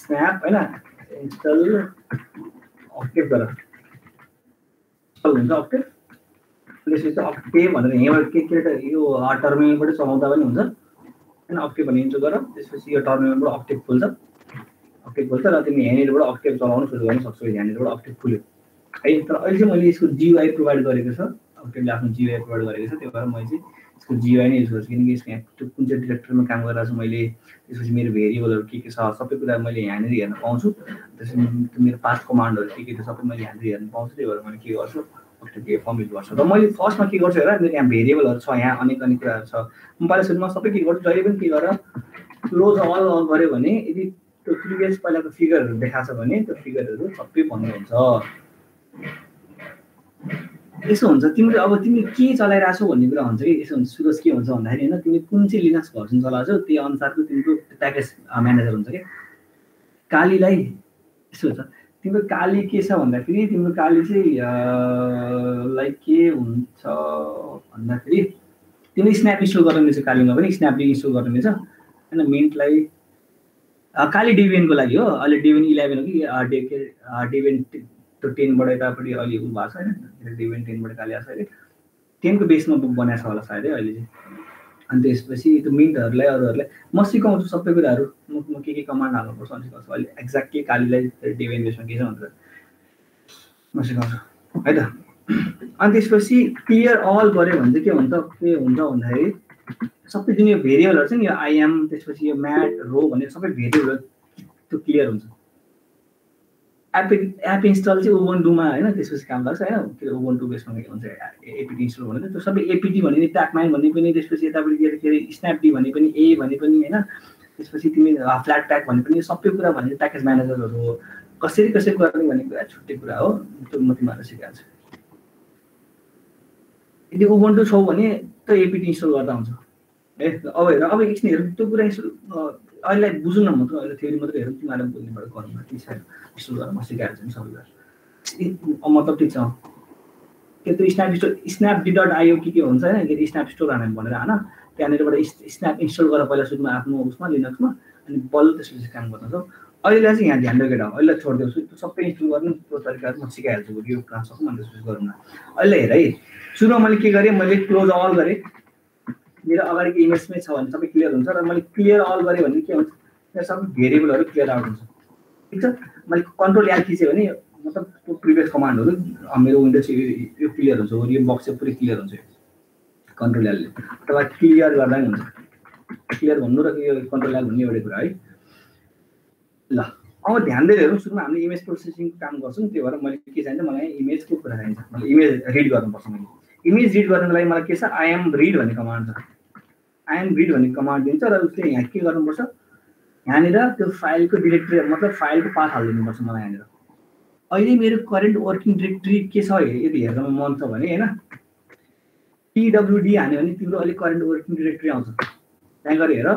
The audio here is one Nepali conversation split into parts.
स्न्याप हैन इन्स्टल अक्टेभ गर हुन्छ अक्टेभ त्यसपछि अक्टेभ भनेर यहाँबाट के यो टर्मिनलबाट चलाउँदा पनि हुन्छ हैन अक्टेभ भन्ने इन्स्टल गर त्यसपछि यो टर्मिनलबाट अक्टेभ खोल्छ र तिमी यहाँनिरबाट अक्टेभ चलाउन सुरु गर्न सक्छौ यहाँनिरबाट अक्टेभ खुल्यो है तर अहिले चाहिँ मैले यसको GUI प्रोभाइड गरेको छ अक्टेभले आफ्नो GUI प्रोभाइड गरेको छ त्यही भएर मैले चाहिँ यसको GUI नै युज गर्छु किनकि यसको यहाँ कुन चाहिँ डिरेक्टरीमा काम गरिरहेको छु मैले त्यसपछि मेरो भेरिएबलहरू के छ सबै कुरा मैले यहाँनिर हेर्न पाउँछु त्यसपछि मेरो पास्ट कमान्डहरू के छ सबै मैले यहाँनिर हेर्न पाउँछु त्यही भएर मैले के गर्छु अक्टेभ फर्म युज गर्छु र मैले फर्स्टमा के गर्छु हेर मेरो यहाँ भेरिएबलहरू छ यहाँ अनेक कुराहरू छ म पहिला सुरुमा सबै के गर्छु जहिले पनि के गरेर क्लोज अल गऱ्यो भने यदि त्यो प्रिभियस पहिलाको फिगरहरू देखाएको छ भने त्यो फिगरहरू सबै भन्नुहुन्छ यसो हुन्छ तिमीले अब तिमी के चलाइरहेछौ भन्ने कुरा हुन्छ कि यसो हुन्छ सुरज के हुन्छ भन्दाखेरि हैन तिमी कुन चाहिँ लिनक्स भर्सन चलाउँछौ त्यही अनुसारको तिम्रो प्याकेज म्यानेजर हुन्छ के कालीलाई यसो हुन्छ तिम्रो काली के छ भन्दाखेरि तिम्रो काली चाहिँ लाइक के हुन्छ भन्दाखेरि तिमीले स्न्याप इन्स्टल गर्न मिल्छ कालीमा पनि स्न्याप इन्स्टल गर्न मिल्छ हैन मिन्टलाई काली डेबियनको लागि हो अहिले डेबियन 11 हो कि डेबियन 10 बाट यतापट्टि अलि उ भएको छ हैन डेबियन 10 बाट काली आछ अहिले 10 को बेसमा बुक बनाएको छ होला सायदै अहिले चाहिँ अनि त्यसपछि त्यो मिन्टहरुलाई अरूहरुलाई म सिकाउँछु सबै कुराहरु म के कमान्ड हाल्नुपर्छ अनि सिकाउँछु अहिले एक्ज्याक्टली कालीलाई डेबियन बेसमा के छ भनेर म सिकाउँछु है त अनि त्यसपछि क्लियर अल गरे भने चाहिँ के हुन्छ भन्दाखेरि सबै जुन यो भेरिएबलहरु छ नि यो आइएम त्यसपछि यो म्याट रो भन्ने सबै भेरिएबलहरु त्यो क्लियर हुन्छ एप इन्स्टल चाहिँ उबुन्टुमा हैन त्यसपछि काम गर्छ हैन त्यो उबुन्टु बेसमा के भन्छ एपिटी इन्स्टल भनेको त्यो सबै एपिटी भन्ने नि ट्यागमाइन भन्ने पनि त्यसपछि यतापट्टि के अरे स्न्यापडी भन्ने पनि ए भन्ने पनि हैन त्यसपछि तिमी फ्ल्याट ट्याग भन्ने पनि सबै कुरा भन्ने प्याकेज म्यानेजरहरु हो कसरी गर्ने भन्ने कुरा छुट्टै कुरा हो त्यो म तिमीलाई सिकाउँछु यदि उबुन्टु छौ भने त्यो एपिटी इन्स्टल गर्दा हुन्छ ए अब हेर अब एकछिन हेर त्यो कुरा अहिले बुझ्नु न म त अहिले थ्योरी मात्रै हेरौँ तिमीलाई बोल्नेबाट गर्नु ठीक छ इन्स्टल गरेर म सिकाइहाल्छु नि सबैलाई मतलब ठीक छ के त्यो snapd.io के हुन्छ हैन के स्न्याप स्टोर हाने भनेर हैन त्यहाँनिरबाट स्न्याप इन्स्टल गरेर पहिला सुरुमा आफ्नो उसमा लिनक्समा अनि बल्ल त्यसपछि काम गर्न सक्छौ अहिले चाहिँ यहाँ ध्यान राखेर अहिले छोड्दिउँछु सबै इन्स्टल गर्ने त्यो तरिकाहरु म सिकाइहाल्छु यो क्लास सक्छु मैले त्यसपछि गरौँ न अहिले हेर है सुरुमा मैले के गरे मैले क्लोज अल गरे मेरो अगाडिको इमेजमै छ भने सबै क्लियर हुन्छ र मैले क्लियर अल गरे भने के हुन्छ त्यो सबै भेरिएबलहरु क्लियर आउट हुन्छ ठीक छ मैले कन्ट्रोल एल थिचे भने मतलब त्यो प्रिभियस कमान्डहरु मेरो विन्डो चाहिँ यो क्लियर हुन्छ यो बक्स चाहिँ पुरै क्लियर हुन्छ कन्ट्रोल एल ले अथवा क्लियर गर्दा नि हुन्छ क्लियर भन्नु र यो कन्ट्रोल एल भन्ने एउटै कुरा है ल अब ध्यान दिएर हेरौँ सुरुमा हामीले इमेज प्रोसेसिङको काम गर्छौं त्यो भएर मैले के चाहिन्छ मलाई इमेजको कुरा चाहिन्छ मैले इमेज रिड गर्नुपर्छ मैले इमेज रिड गर्नको लागि मलाई के छ आइएम रिड भन्ने कमान्ड छ आइएम रिड भन्ने कमान्ड दिन्छ र उसले यहाँ के गर्नुपर्छ यहाँनिर त्यो फाइलको डिरेक्टरी मतलब फाइलको पाथ हाल्दिनुपर्छ मलाई यहाँनिर अहिले मेरो करेन्ट वर्किङ डिरेक्टरी के छ यदि हेर्न मन छ भने हैन pwd हान्यो भने तिम्रो अहिले करेन्ट वर्किङ डिरेक्टरी आउँछ त्यहाँ गएर हेर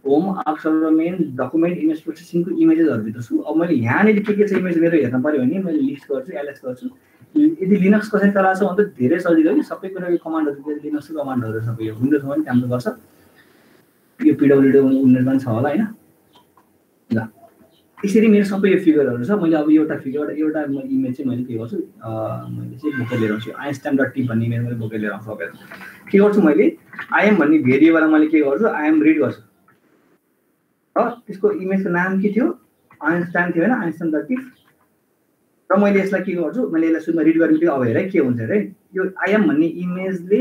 home observer main document image प्रोसेसिङको इमेजेसहरु भित्र छु अब मैले यहाँनिर के छ इमेज मेरो हेर्न पर्यो भने मैले लिस्ट गर्छु एलएस गर्छु यदि लिनक्स कसरी चलाछ भने त धेरै सजिलो हो सबै कुराको कमान्डहरु लिनक्सको कमान्डहरु सबै यो विन्डोजमा पनि काम गर्छ यो pwd विन्डोजमा पनि छ होला हैन ल यसरी मेरो सबै यो फिगरहरु छ मैले अब एउटा इमेज चाहिँ मैले के गर्छु मैले चाहिँ बोकेर लिएर आउँछु imstamp.t भन्ने इमेज मैले बोकेर लिएर आउँछु अब के गर्छु मैले आइएम भन्ने भेरिएबललाई मैले के गर्छु आइएम रिड गर्छु र त्यसको इमेजको नाम के थियो imstamp थियो हैन imstamp.t र मैले यसलाई के गर्छु मैले यसलाई सुरुमा रिड गर्ने अब हेर के हुन्छ रे यो आइएम भन्ने इमेजले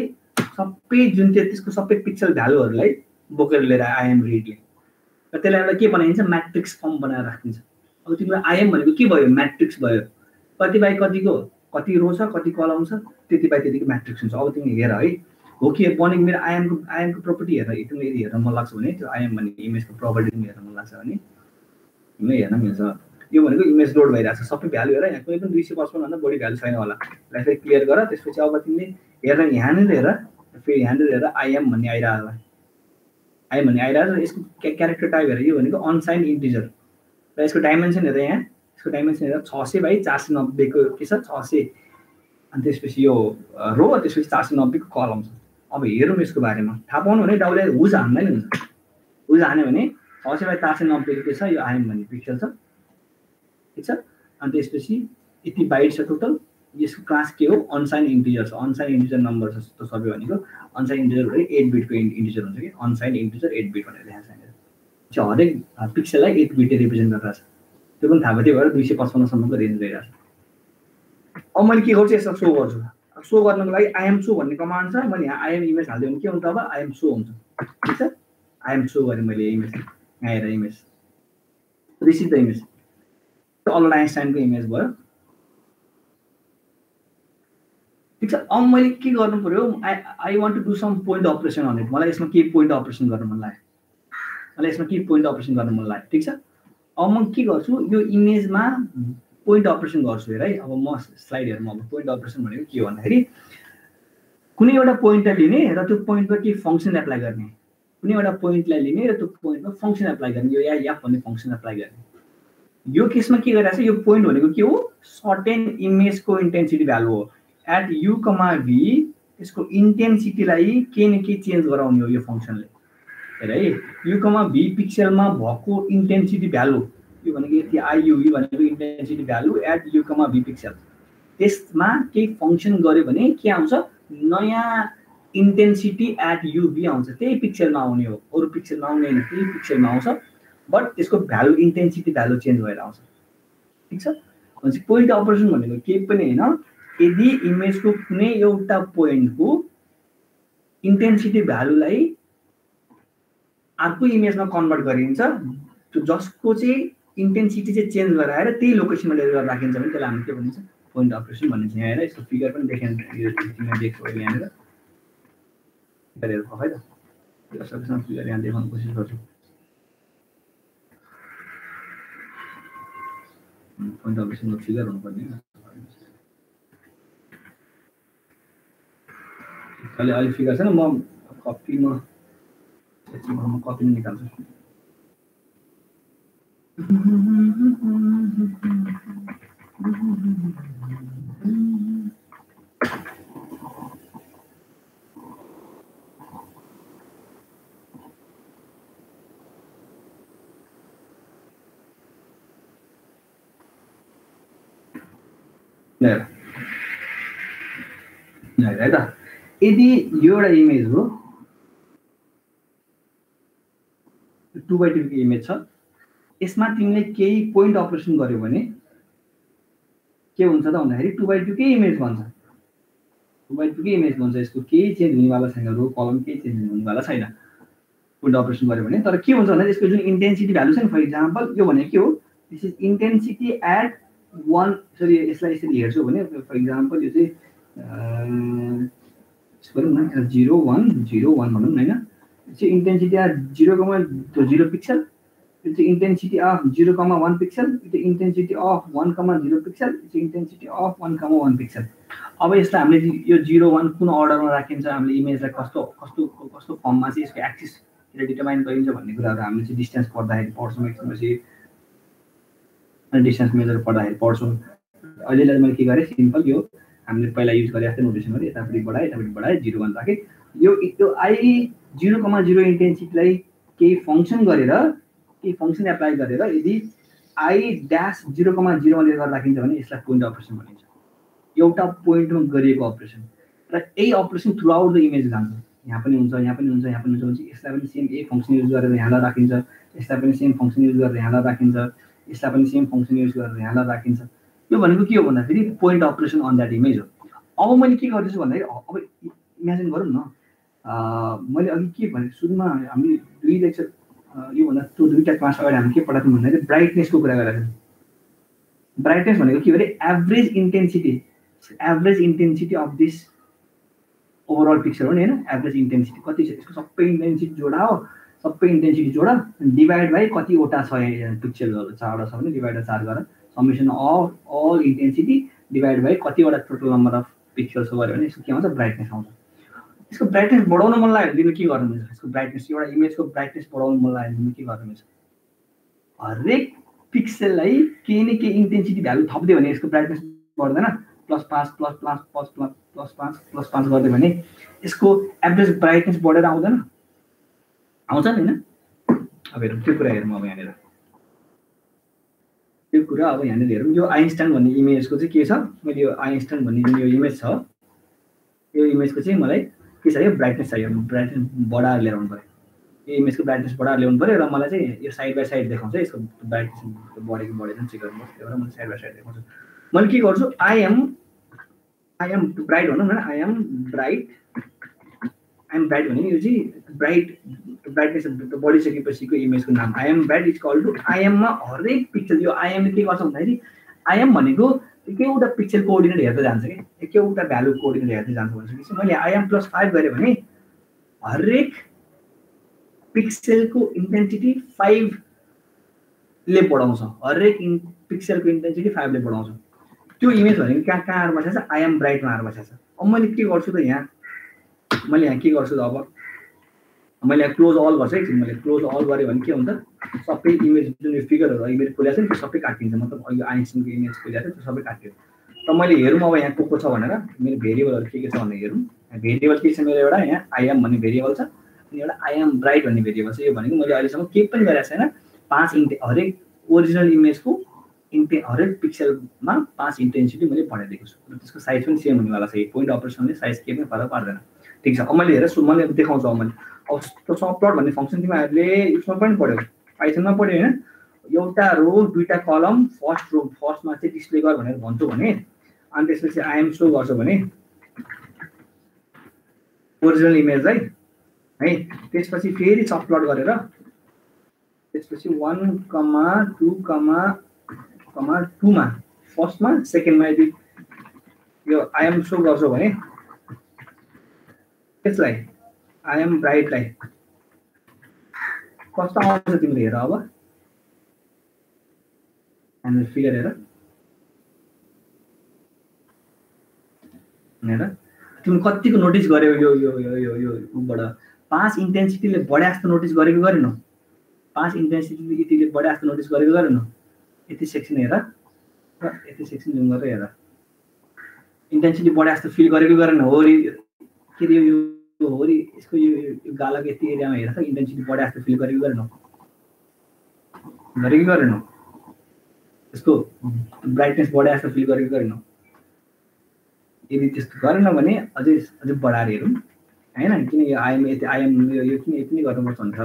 सबै जुन त्यसको सबै पिक्सल भ्यालुहरुलाई बोकेर लिएर आइएम रिडले र त्यसलाई एउटा के बनाइन्छ म्याट्रिक्स फर्म बनाएर राखिन्छ अब तिम्रो आइएम भनेको के भयो म्याट्रिक्स भयो कति बाइ कतिको कति रो छ कति कलम छ त्यति बाइ त्यतिको म्याट्रिक्स हुन्छ अब तिमी हेर है हो कि बनेको मेरो आइएमको प्रोपर्टी हेर तिमीले यदि हेर्न मन लाग्छ भने त्यो आइएम भन्ने इमेजको प्रोपर्टी तिमी हेर्न मन लाग्छ भने तिमीले हेर्न मिल्छ यो भनेको इमेज लोड भइरहेछ सबै भ्यालु हेर यहाँ कुनै पनि 255 भन्दा बढी भ्यालु छैन होला यसलाई चाहिँ क्लियर गर त्यसपछि अब तिमीले हेर यहाँनिर हेर फेरि यहाँनिर हेर आइएम भन्ने आइरहेको होला आइएम भन्ने आइरहेको र यसको क्यारेक्टर टाइप हेर यो भनेको अनसाइन्ड इन्टिजर र यसको डाइमेन्सन हेर यहाँ यसको डाइमेन्सन हेर 600 बाइ 490 को के छ 600 अनि त्यसपछि यो रो त्यसपछि 490 को कलम छ अब हेरौँ यसको बारेमा थाहा पाउनु भने डाउले हुज हान्दै नि हुन्छ हुज हान्यो भने 600 बाइ 490 को के छ यो आइएम भन्ने पिक्सल छ ठिक छ। अनि त्यसपछि यति बाइट छ टोटल। यसको क्लास के हो? अनसाइन इन्टिजर छ। अनसाइन इन्टिजर नम्बर छ त सबै भनेको। अनसाइन इन्टिजर भने 8 बिटको इन्टिजर हुन्छ कि अनसाइन इन्टिजर 8 बिट भनेर लेखेको छ यहाँनिर। हरेक पिक्सललाई 8 बिटले रिप्रेजेन्ट गरिरहेको छ। त्यो पनि थाहा भयो, त्यही भएर 255 सम्मको रेन्ज गइरहेको छ। अब मैले के गर्छु? यसलाई सो गर्छु। सो गर्नको लागि आइएम सो भन्ने कमान्ड छ। मैले यहाँ आइएम इमेज हालिदियो भने के हुन्छ? अब आइएम सो हुन्छ। ठिक छ। आइएम सो गरेँ मैले इमेज, यहाँ हेर इमेज, रिसिभ द इमेज। त्यो अल्बर्ट आइन्स्टाइनको इमेज भयो। ठिक छ। अब मैले के गर्नु पर्यो? I want to do some point operation on it. मलाई यसमा के पोइन्ट अपरेसन गर्न मन लाग्यो, मलाई यसमा के पोइन्ट अपरेसन गर्न मन लाग्यो। ठिक छ। अब म के गर्छु? यो इमेजमा पोइन्ट अपरेसन गर्छु हेर है। अब म स्लाइड हेर्नु। अब पोइन्ट अपरेसन भनेको के हो भन्दाखेरि कुनै एउटा पोइन्टलाई लिने र त्यो पोइन्टमा केही फङ्सन एप्लाई गर्ने। कुनै एउटा पोइन्टलाई लिने र त्यो पोइन्टमा फङ्सन एप्लाई गर्ने। यो या भन्ने फङ्सन एप्लाई गर्ने। यो केसमा के गरिरहेको छ? यो पोइन्ट भनेको के हो? सर्टेन इमेजको इन्टेन्सिटी भ्यालु हो। एट यु कमा भी यसको इन्टेन्सिटीलाई केही न केही चेन्ज गराउने हो यो फङ्सनले। हेर है, यु कमा भी पिक्सलमा भएको इन्टेन्सिटी भ्यालु, यो भनेको यति आइयुभी भनेको intensity value at u comma v pixel. त्यसमा केही फङ्सन गर्यो भने के आउँछ? नयाँ इन्टेन्सिटी एट युभी आउँछ। त्यही पिक्सलमा आउने हो, अरू पिक्सलमा आउँदैन, त्यही पिक्सलमा आउँछ। बट त्यसको भ्यालु इन्टेन्सिटी भ्यालु चेन्ज भएर आउँछ। ठिक छ। भनेपछि पोइन्ट अपरेसन भनेको केही पनि होइन, यदि इमेजको कुनै एउटा पोइन्टको इन्टेन्सिटी भ्यालुलाई अर्को इमेजमा कन्भर्ट गरिन्छ, जसको चाहिँ इन्टेन्सिटी चाहिँ चेन्ज गराएर त्यही लोकेसनमा लिएर राखिन्छ भने त्यसलाई हामी के भनिन्छ? पोइन्ट अपरेसन भनिन्छ। यहाँ हेर, यसको फिगर पनि देख्छौ यहाँनिर। फिगर हेर्नु है त, सकेसम्म फिगर यहाँ देखाउन कोसिस गर्छु। पोइन्ट अपरेसनको फिगर हुनुपर्ने। अहिले फिगर छैन, म कपीमा कपी निकाल्छु। है त, यदि यो एउटा इमेज हो, 2x2 को इमेज छ, यसमा तिमीले केही पोइन्ट अपरेसन गर्यो भने के हुन्छ त भन्दाखेरि 2x2 कै इमेज बन्छ। 2x2 कै इमेज बन्छ। यसको केही चेन्ज हुनेवाला छैन, रो कलम केही चेन्ज हुनेवाला छैन पोइन्ट अपरेसन गर्यो भने। तर के हुन्छ भन्दा यसको जुन इन्टेन्सिटी भ्यालु छ नि, फर इक्जाम्पल यो भनेको के हो? This is intensity at 1। Sorry, यसलाई यसरी हेर्छौ भने फर इक्जाम्पल यो चाहिँ गरौँ न, 0 1 0 1 भनौँ न होइन। चाहिँ इन्टेन्सिटी एट 0,0 पिक्सल, यो चाहिँ इन्टेन्सिटी अफ 0,1 पिक्सल, यो चाहिँ इन्टेन्सिटी अफ 1,0 पिक्सल, यो चाहिँ इन्टेन्सिटी अफ 1,1 पिक्सल। अब यसलाई हामीले यो 0 1 कुन अर्डरमा राखिन्छ, हामीले इमेजलाई कस्तो कस्तो कस्तो फर्ममा चाहिँ यसको एक्सिसले डिटरमाइन गरिन्छ भन्ने कुराहरू हामीले चाहिँ डिस्टेन्स पढ्दाखेरि पढ्छौँ। एकछिनपछि डिस्टेन्स मेजर पढ्दाखेरि पढ्छौँ। अहिले मैले के गरेँ? सिम्पल यो हामीले पहिला युज गरे जस्तै नोटेसन गरेँ, यतापट्टि बढाएँ 0 1 राखेँ। यो आई 0,0 इन्टेन्सिटीलाई केही फङ्सन गरेर, केही फङ्सन एप्लाई गरेर यदि आई ड्यास 0,0 लिएर राखिन्छ भने यसलाई पोइन्ट अपरेसन भनिन्छ। एउटा पोइन्टमा गरिएको अपरेसन, र यही operation through out the image जान्छ। यहाँ पनि हुन्छ, यहाँ पनि हुन्छ, यहाँ पनि हुन्छ। यसलाई पनि सेम यही फङ्सन युज गरेर यहाँलाई राखिन्छ, यसलाई पनि सेम फङ्सन युज गरेर यहाँलाई राखिन्छ, यसलाई पनि सेम फङ्सन युज गरेर यहाँलाई राखिन्छ। यो भनेको के हो भन्दाखेरि point operation on that image हो। अब मैले के गर्दैछु भन्दाखेरि, अब इमेजिन गरौँ न, मैले अघि के भने सुरुमा हामीले 2 लेक्चर योभन्दा त्यो 2टा क्लास अगाडि हामी के पढाएको थियौँ भन्दाखेरि ब्राइटनेसको कुरा गरेका थियौँ। ब्राइटनेस भनेको के भने average intensity of this overall picture हो नि होइन। एभरेज इन्टेन्सिटी कति छ, यसको सबै इन्टेन्सिटी जोडा हो, सबै इन्टेन्सिटी जोडा डिभाइड बाई कतिवटा छ पिक्चरहरू, 4वटा छ भने डिभाइड 4 गरेर summation of all intensity divide by कतिवटा टोटल नम्बर अफ पिक्चर्स गऱ्यो भने यसको के आउँछ? ब्राइटनेस आउँछ। यसको ब्राइटनेस बढाउन मन लाग्यो भने तिमीले के गर्नु मिल्छ? यसको ब्राइटनेस, एउटा इमेजको ब्राइटनेस बढाउन मन लाग्यो भने तिमीले के गर्नु मिल्छ? हरेक पिक्सललाई केही न केही इन्टेन्सिटी भ्यालु थप्दियो भने यसको ब्राइटनेस बढ्दैन? +5 +5 +5 गर्दियो भने यसको एभरेज ब्राइटनेस बढेर आउँदैन? आउँछ नि होइन? अब हेरौँ त्यो कुरा हेरौँ। अब यहाँनिर यो कुरा अब यहाँनिर हेरौँ यो आइन्स्टाइन भन्ने इमेजको चाहिँ के छ मैले यो आइन्स्टाइन भन्ने जुन यो इमेज छ यो इमेजको चाहिँ मलाई के चाहियो ब्राइटनेस चाहियो ब्राइटनेस बढाएर ल्याउनु पर्यो यो इमेजको ब्राइटनेस बढाएर ल्याउनु पर्यो र मलाई चाहिँ यो साइड बाई साइड देखाउँछ यसको ब्राइटनेस बढेको बढेन चेक गर्नुपर्छ त्यही भएर मैले साइड बाई साइड देखाउँछु मैले के गर्छु आई एम ब्राइट भनौँ न आई एम ब्राइट भने यो चाहिँ ब्राइटनेस बढिसकेपछिको इमेजको नाम I M bright is call to आइएममा हरेक पिक्चर यो आइएमले के गर्छ भन्दाखेरि आइएम भनेको एकैवटा पिक्चर कोअर्डिनेट हेर्दै जान्छ कि एकैवटा भ्यालु कोअर्डिनेट हेर्दै जान्छ भनेपछि मैले आइएम +5 गरेँ भने हरेक पिक्सेलको इन्टेन्सिटी 5 ले बढाउँछ हरेक पिक्सेलको इन्टेन्सिटी 5 ले बढाउँछ त्यो इमेज भनेको कहाँ आएर बसेको छ आइएम ब्राइटमा आएर बसेको छ अब मैले के गर्छु त यहाँ मैले यहाँ के गर्छु त अब मैले यहाँ क्लोज अल गर्छु एकछिन मैले क्लोज अल गरेँ भने के हुन्छ सबै इमेज जुन यो फिगरहरू इमेज खोलेको छ नि त्यो सबै काटिन्छ मतलब यो आइन्स्टाइनको इमेज खोलेको छ त्यो सबै काटियो त मैले हेरौँ अब यहाँ को छ भनेर मेरो भेरिएबलहरू के छ भनेर हेरौँ भेरिएबल के छ मेरो एउटा यहाँ आइएम भन्ने भेरिएबल छ अनि एउटा आइएम ब्राइट भन्ने भेरिएबल छ यो भनेको मैले अहिलेसम्म केही पनि गरेको छैन 5 हरेक ओरिजिनल इमेजको हरेक पिक्सेलमा 5 इन्टेन्सिटी मैले बढाइदिएको छु र त्यसको साइज पनि सेम हुनेवाला छ पोइन्ट अपरेसनले साइज केही पनि फरक पार्दैन ठिक छ अब मैले हेरेर मैले देखाउँछु अब मैले अब त्यो सबप्लट भन्ने फङ्सन तिमीहरूले उसमा पनि पढ्यो पाइथनमा पढ्यो होइन एउटा रो दुईटा कलम फर्स्टमा चाहिँ डिस्प्ले गर भनेर भन्छु भने अनि त्यसपछि आइएम सो गर्छु भने ओरिजिनल इमेजलाई है त्यसपछि फेरि सबप्लट गरेर त्यसपछि 1,2,2 मा फर्स्टमा सेकेन्डमा यदि यो आइएम सो गर्छौ भने त्यसलाई आइएम ब्राइटलाई कस्तो आउँछ तिमीले हेर अब हामी फिगर हेर तिमी कतिको नोटिस गर्यौ यो यो यो यो यो बाट 5 इन्टेन्सिटीले बढे जस्तो नोटिस गरेको गरेन 5 इन्टेन्सिटीले यतिले बढे जस्तो नोटिस गरेको गरेन यति सेक्सन हेर र यति सेक्सन जुम गरेर हेर इन्टेन्सिटी बढे जस्तो फिल गरेको गरेन हो रे के रे यो हो रे यसको यो गालाको यति एरियामा हेर त इन्टेन्सिटी बढे जस्तो फिल गरेको गरेन यसको ब्राइटनेस बढे जस्तो फिल गरेको गरेन यदि त्यस्तो गरेन भने अझै बढाएर हेरौँ हैन किन यो आइएम यो किन यति नै गर्नुपर्छ भन्छ र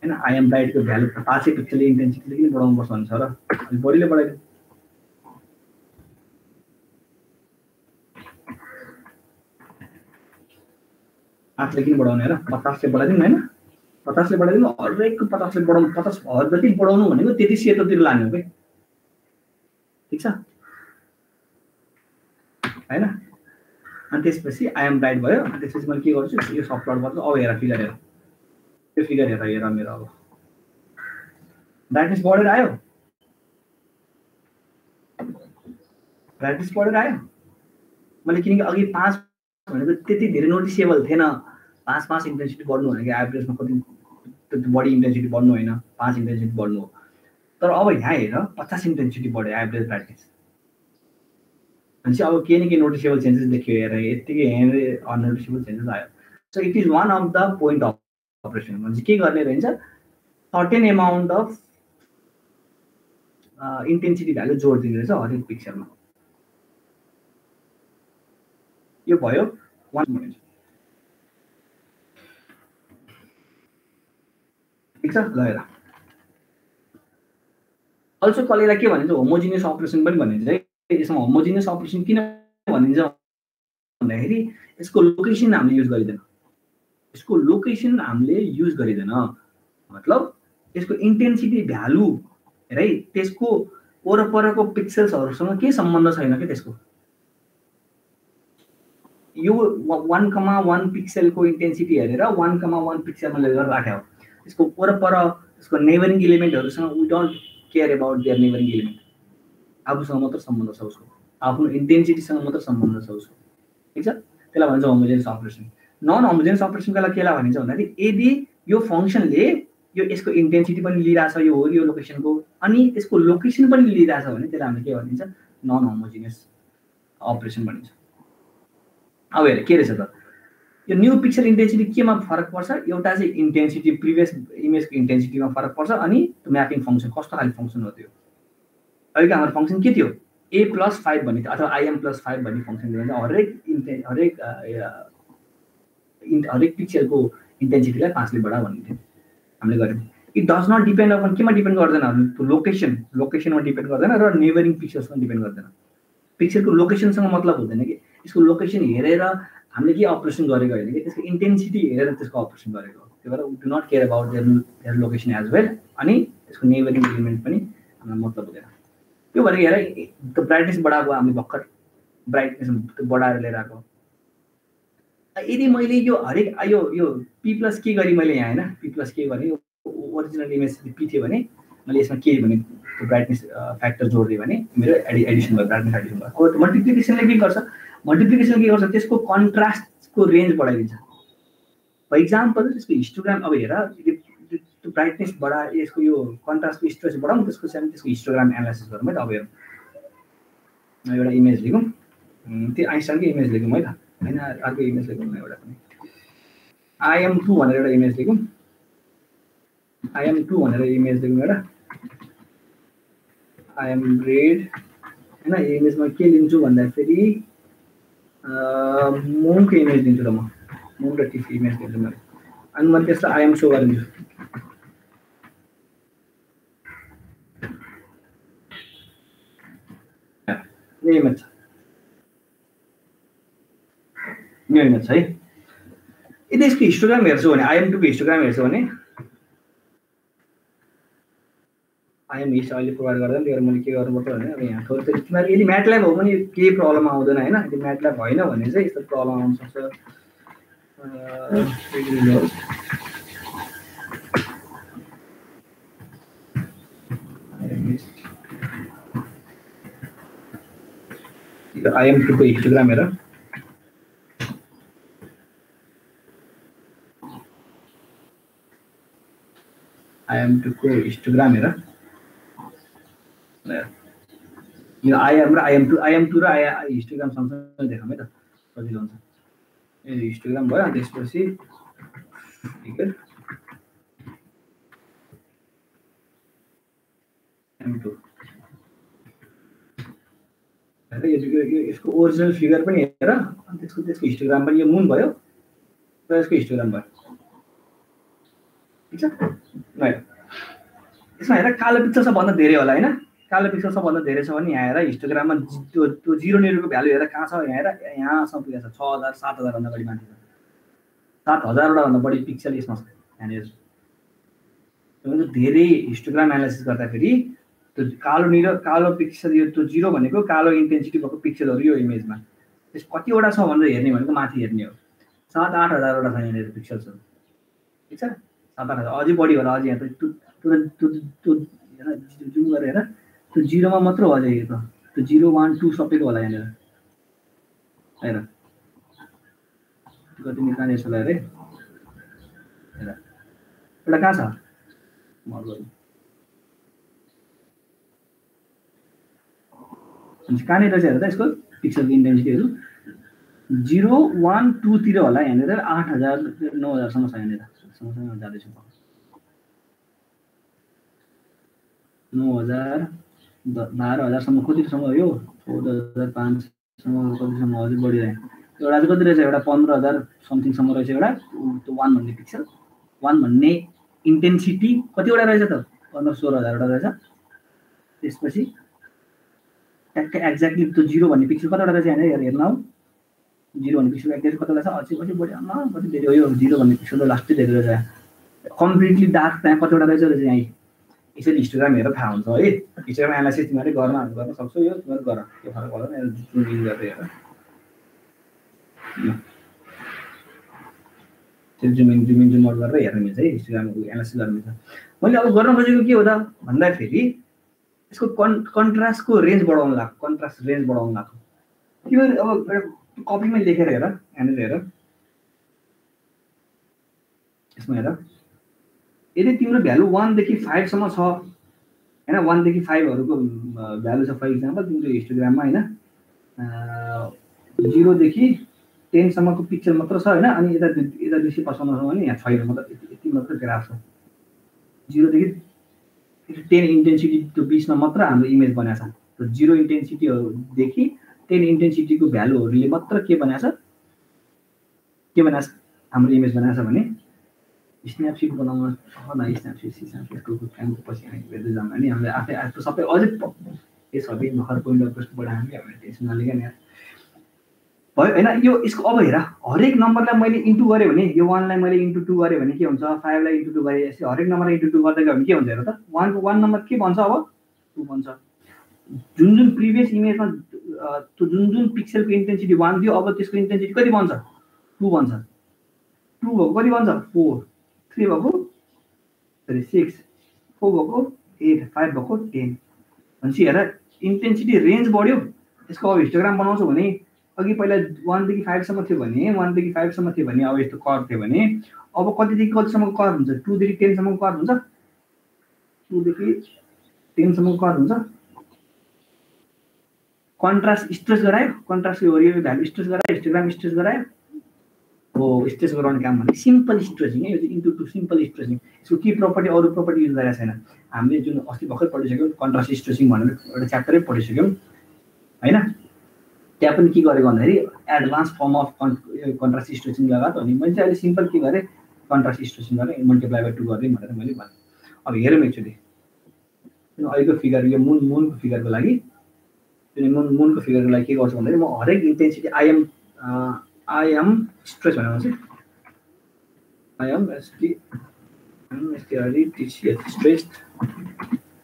हैन आइएम ब्राइटको भ्यालु 5 पिक्सल इन्टेन्सिटीले किन बढाउनुपर्छ भन्छ र अलि बढीले बढाइदिउँ आठले किन बढाउने र 50 ले बढाइदिउँ हैन 50 ले बढाइदिउँ हरेकको 50 ले बढाउनु 50 जति बढाउनु भनेको त्यति सेतोतिर लाने हो के ठीक छ हैन अनि त्यसपछि आइएम ब्राइट भयो अनि त्यसपछि मैले के गर्छु यो सबप्लट गर्छु अब हेर फिगर हेर यो फिगर हेर मेरो अब ब्राइटनेस बढेर आयो मैले किनकि अघि 5 भनेको त्यति धेरै नोटिसेबल थिएन 5 इन्टेन्सिटी बढ्नु भनेको एभरेजमा कति बढी इन्टेन्सिटी बढ्नु होइन 5 इन्टेन्सिटी बढ्नु हो तर अब यहाँ हेर 50 इन्टेन्सिटी बढ्यो एभरेज ब्राइटनेस भनेपछि अब के न के नोटिसेबल चेन्जेस देखियो हेर यतिकै यहाँनिर अननोटिसेबल चेन्जेस आयो so it is one of the point of operation भने के गर्ने रहन्छ certain amount of intensity value जोड दिने रहेछ हरेक पिक्चरमा यो भयो 1 मिनट ठीक छ ल हेर अल्सो कसैलाई के भनिन्छ होमोजिनियस अपरेसन पनि भनिन्छ है यसमा होमोजिनियस अपरेसन किन भनिन्छ भन्दाखेरि यसको लोकेसन हामीले युज गरिदैन मतलब यसको इन्टेन्सिटी भ्यालु है त्यसको वरपरको पिक्सेल्सहरुसँग के सम्बन्ध छैन के त्यसको यो 1,1 पिक्सेलको इन्टेन्सिटी हेरेर 1,1 पिक्सेलमा लिएर राख्यो यसको वरपर यसको नेबरिङ एलिमेन्टहरुसँग we don't care about their neighboring element आफूसँग मात्र सम्बन्ध छ उसको आफ्नो इन्टेन्सिटीसँग मात्र सम्बन्ध छ उसको ठीक छ त्यसलाई भन्छ होमोजेनियस अपरेसन नन होमोजेनियस अपरेसनका लागि केलाई भनिन्छ भन्दाखेरि यदि यो फंक्सनले यो यसको इन्टेन्सिटी पनि लिइराछ यो लोकेसनको अनि त्यसको लोकेसन पनि लिइराछ भने त्यसलाई हामीले के भनिन्छ नन होमोजेनियस अपरेसन भनिन्छ अब हेर के रहेछ त यो न्यू पिक्सल इन्टेन्सिटी केमा फरक पर्छ एउटा चाहिँ इन्टेन्सिटी प्रिभियस इमेजको इन्टेन्सिटीमा फरक पर्छ अनि त्यो म्यापिङ फंक्सन कस्तो खाले फंक्सन हो त्यो अहिलेको हाम्रो फङ्सन के थियो a+5 भन्ने थियो अथवा im+5 भन्ने फङ्सन दिन्छ हरेक पिक्सलको इन्टेन्सिटीलाई 5 ले बढा भन्ने थियो हामीले गर्यौँ it does not depend upon केमा डिपेन्ड गर्दैन लोकेसनमा डिपेन्ड गर्दैन र नेबरिङ पिक्सल्समा डिपेन्ड गर्दैन पिक्सलको लोकेसनसँग मतलब हुँदैन कि यसको लोकेसन हेरेर हामीले के अपरेसन गरेको होइन कि त्यसको इन्टेन्सिटी हेरेर त्यसको अपरेसन गरेको त्यही भएर do not care about their location as well अनि त्यसको नेबरिङ एलिमेन्ट पनि हामीलाई मतलब हुँदैन त्यो भनेको हेर त्यो ब्राइटनेस बढाएको हामीले भर्खर ब्राइटनेस बढाएर लिएर आएको यदि मैले यो हरेक यो p+ के गरी मैले यहाँ होइन p+ के गरेँ ओरिजिनल इमेज p थियो भने मैले यसमा के भने त्यो ब्राइटनेस फ्याक्टर जोड्दिएँ भने मेरो एडिसन भयो ब्राइटनेस एडिसन भयो अब मल्टिप्लिकेसनले के गर्छ त्यसको कन्ट्रास्टको रेन्ज बढाइदिन्छ फर इक्जाम्पल त्यसको हिस्टोग्राम अब हेर त्यो ब्राइटनेस बढा यसको यो कन्ट्रास्टको स्ट्रेस बढाउँ त्यसको हिस्टोग्राम एनालाइसिस गरौँ है त अब हेरौँ एउटा इमेज लिगौँ त्यो आइन्स्टाइनकै इमेज लिगौँ है त होइन अर्को इमेज लिगौँ एउटा पनि IM2 भनेर एउटा इमेज लिगौँ IM2 भनेर इमेज लिगौँ एउटा IM रेड होइन यो इमेजमा के लिन्छु भन्दाखेरि मुनको इमेज लिन्छु र म मुन र टिफ इमेज लिन्छु मैले अनि म त्यसलाई IM सो गरिदिन्छु यो इमेज छ है यदि यसको हिस्टोग्राम हेर्छु भने IM2 को हिस्टोग्राम हेर्छु भने IM हिस्ट अहिले प्रोभाइड गर्दैन त्यही भएर मैले के गर्नुपर्छ भने अब यहाँ थोरै तिमीहरू यदि म्याटल्याब हो भने केही प्रब्लम आउँदैन होइन यदि म्याटल्याब होइन भने चाहिँ यस्तो प्रब्लम आउन सक्छ IM2 को हिस्टोग्राम हेर IM2 को हिस्टोग्राम हेर यो IM र IM2 र हिस्टोग्राम सँगसँगै देखाउँ है त सजिलो हुन्छ यो हिस्टोग्राम भयो अनि त्यसपछि IM2 यसको ओरिजिनल फिगर पनि हेर अनि त्यसको हिस्टोग्राम पनि यो मुन भयो र यसको हिस्टोग्राम भयो ठिक छ यसमा हेर कालो पिक्सल सबभन्दा धेरै होला होइन कालो पिक्सल सबभन्दा धेरै छ भने यहाँ हेर हिस्टोग्राममा त्यो 0 नेरोको भ्यालु हेर कहाँ छ यहाँ हेर यहाँसम्म पुगेको छ 6000 7000 भन्दा बढी माथि छ 7000 वटा भन्दा बढी पिक्सल यसमा छ यहाँनिर धेरै हिस्टोग्राम एनालाइसिस गर्दाखेरि त्यो कालो पिक्सल यो त्यो 0 भनेको कालो इन्टेन्सिटी भएको पिक्सलहरू यो इमेजमा त्यस कतिवटा छ भनेर हेर्ने भनेको माथि हेर्ने हो 7-8 हजार वटा छ यहाँनिर पिक्सल्सहरू ठिक छ 7-8 हजार अझै बढी होला अझै यहाँ त्यो जुम गरेर हेर त्यो 0 मा मात्र हो अझै त त्यो 0 1 2 सबैको होला यहाँनिर हेर कति निकाल्ने छ हेर हेर एउटा कहाँ छ कहाँनिर चाहिँ हेर त यसको पिक्सलको इन्टेन्सिटीहरू 0 1 2 तिर होला यहाँनिर 8000 9000 सम्म छ यहाँनिर सँगसँगै जाँदैछ 9000 12000 सम्म कतिसम्म यो 14500 सम्म कतिसम्म अझै बढिरहेको एउटा चाहिँ कति रहेछ एउटा 15000 समथिङ सम्म रहेछ एउटा त्यो 1 भन्ने पिक्सल 1 भन्ने इन्टेन्सिटी कतिवटा रहेछ त 15-16000 वटा रहेछ त्यसपछि एक्ज्याक्टली त्यो 0 भन्ने पिक्सल कतिवटा रहेछ यहाँ हेर्न आऊ 0 भन्ने पिक्सल एक्ज्याक्टली कतिवटा छ अझै बढी कति धेरै हो यो 0 भन्ने पिक्सल त लास्टै धेरै रहेछ कम्प्लिटली डार्क त्यहाँ कतिवटा रहेछ यहाँ यसरी हिस्टोग्राम हेरेर थाहा हुन्छ है हिस्टोग्राम एनालाइसिस तिमीहरूले गर्न सक्छौ यो तिमीहरू गर त्यो फरक पर्दैन जुन युज गर्दै हेर त्यो जुम मोड गरेर हेर्न मिल्छ है हिस्टोग्रामको एनालाइसिस गर्न मिल्छ मैले अब गर्न खोजेको के हो त भन्दाखेरि यसको कन्ट्रास्टको रेन्ज बढाउन लाग्छ कन्ट्रास्ट रेन्ज बढाउन लाग्छ तिमीहरू अब एउटा कपीमै लेखेर हेर यहाँनिर हेर यसमा हेर यदि तिम्रो भ्यालु 1 देखि 5 सम्म छ हैन 1 देखि 5 हरुको भ्यालु छ फर एक्जाम्पल तिम्रो हिस्टोग्राममा हैन 0 देखि 10 सम्मको पिक्चर मात्र छ हैन अनि यता 255 सम्म भने यहाँ छैन मतलब यति मात्र ग्राफ छ 0 देखि 10 इन्टेन्सिटी त्यो बिचमा मात्र हाम्रो इमेज बनाएको छ। त्यो 0 इन्टेन्सिटीदेखि 10 इन्टेन्सिटीको भ्यालुहरूले मात्र के बनाएको छ हाम्रो इमेज बनाएको छ भने स्न्यापसिट बनाउन सक्दैन। स्न्यापसिटको कामको पछि हामी हेर्दै जाँदा नि हामीले आफै आफू सबै अझै यो सबै भर्खर पोइन्ट अफ व्यू हामीले हामीले टेन्सन नलिकन यार भयो होइन। यो यसको अब हेर हरेक नम्बरलाई मैले इन्टु गरेँ भने यो 1 लाई मैले इन्टु 2 गरेँ भने के हुन्छ, 5 लाई इन्टु 2 गरेँ यसरी हरेक नम्बरलाई इन्टु 2 गर्दै गयो भने के हुन्छ हेर त 1 नम्बर के भन्छ अब 2 भन्छ। जुन प्रिभियस इमेजमा त्यो जुन पिक्सेलको इन्टेन्सिटी 1 थियो अब त्यसको इन्टेन्सिटी कति बन्छ 2 बन्छ। 2 भएको कति बन्छ 4, 3 भएको 6, 4 भएको 8, 5 भएको 10 भनेपछि हेर इन्टेन्सिटी रेन्ज बढ्यो। यसको अब हिस्टोग्राम बनाउँछौ भने अघि पहिला 1 देखि 5 सम्म थियो भने 1 देखि 5 सम्म थियो भने अब यस्तो कर्भ थियो भने अब कतिदेखि कतिसम्मको कर्भ हुन्छ 2 देखि 10 सम्मको कर्भ हुन्छ। 2 देखि 10 सम्मको कर्भ हुन्छ। कन्ट्रास्ट स्ट्रेच गरायो, कन्ट्रास्टको ओरिजिनल भ्यालु स्ट्रेच गरायो, हिस्टोग्राम स्ट्रेच गरायो। हो स्ट्रेच गराउने काम भने सिम्पल स्ट्रेचिङ है, यो चाहिँ इन्टु 2 सिम्पल स्ट्रेचिङ। यसको के प्रपर्टी अरू प्रपर्टी युज गरेको छैन हामीले। जुन अस्ति भर्खर पढिसक्यौँ कन्ट्रास्ट स्ट्रेचिङ भनेर एउटा च्याप्टरै पढिसक्यौँ हैन। त्यहाँ पनि के गरेको भन्दाखेरि advance form of contrast stretching लगाएको अनि मैले चाहिँ अहिले सिम्पल के गरेँ कन्ट्रास्ट स्ट्रेचिङ गरेँ मल्टिप्लाई बाइ 2 गरेँ भनेर मैले भने। अब हेरौँ एकचोटि अहिलेको फिगर यो मुनको फिगरको लागि मुनको फिगरको लागि के गर्छु भन्दाखेरि म हरेक इन्टेन्सिटी आई एम स्ट्रेच भनेर भन्छु। आई एम स्ट्रेच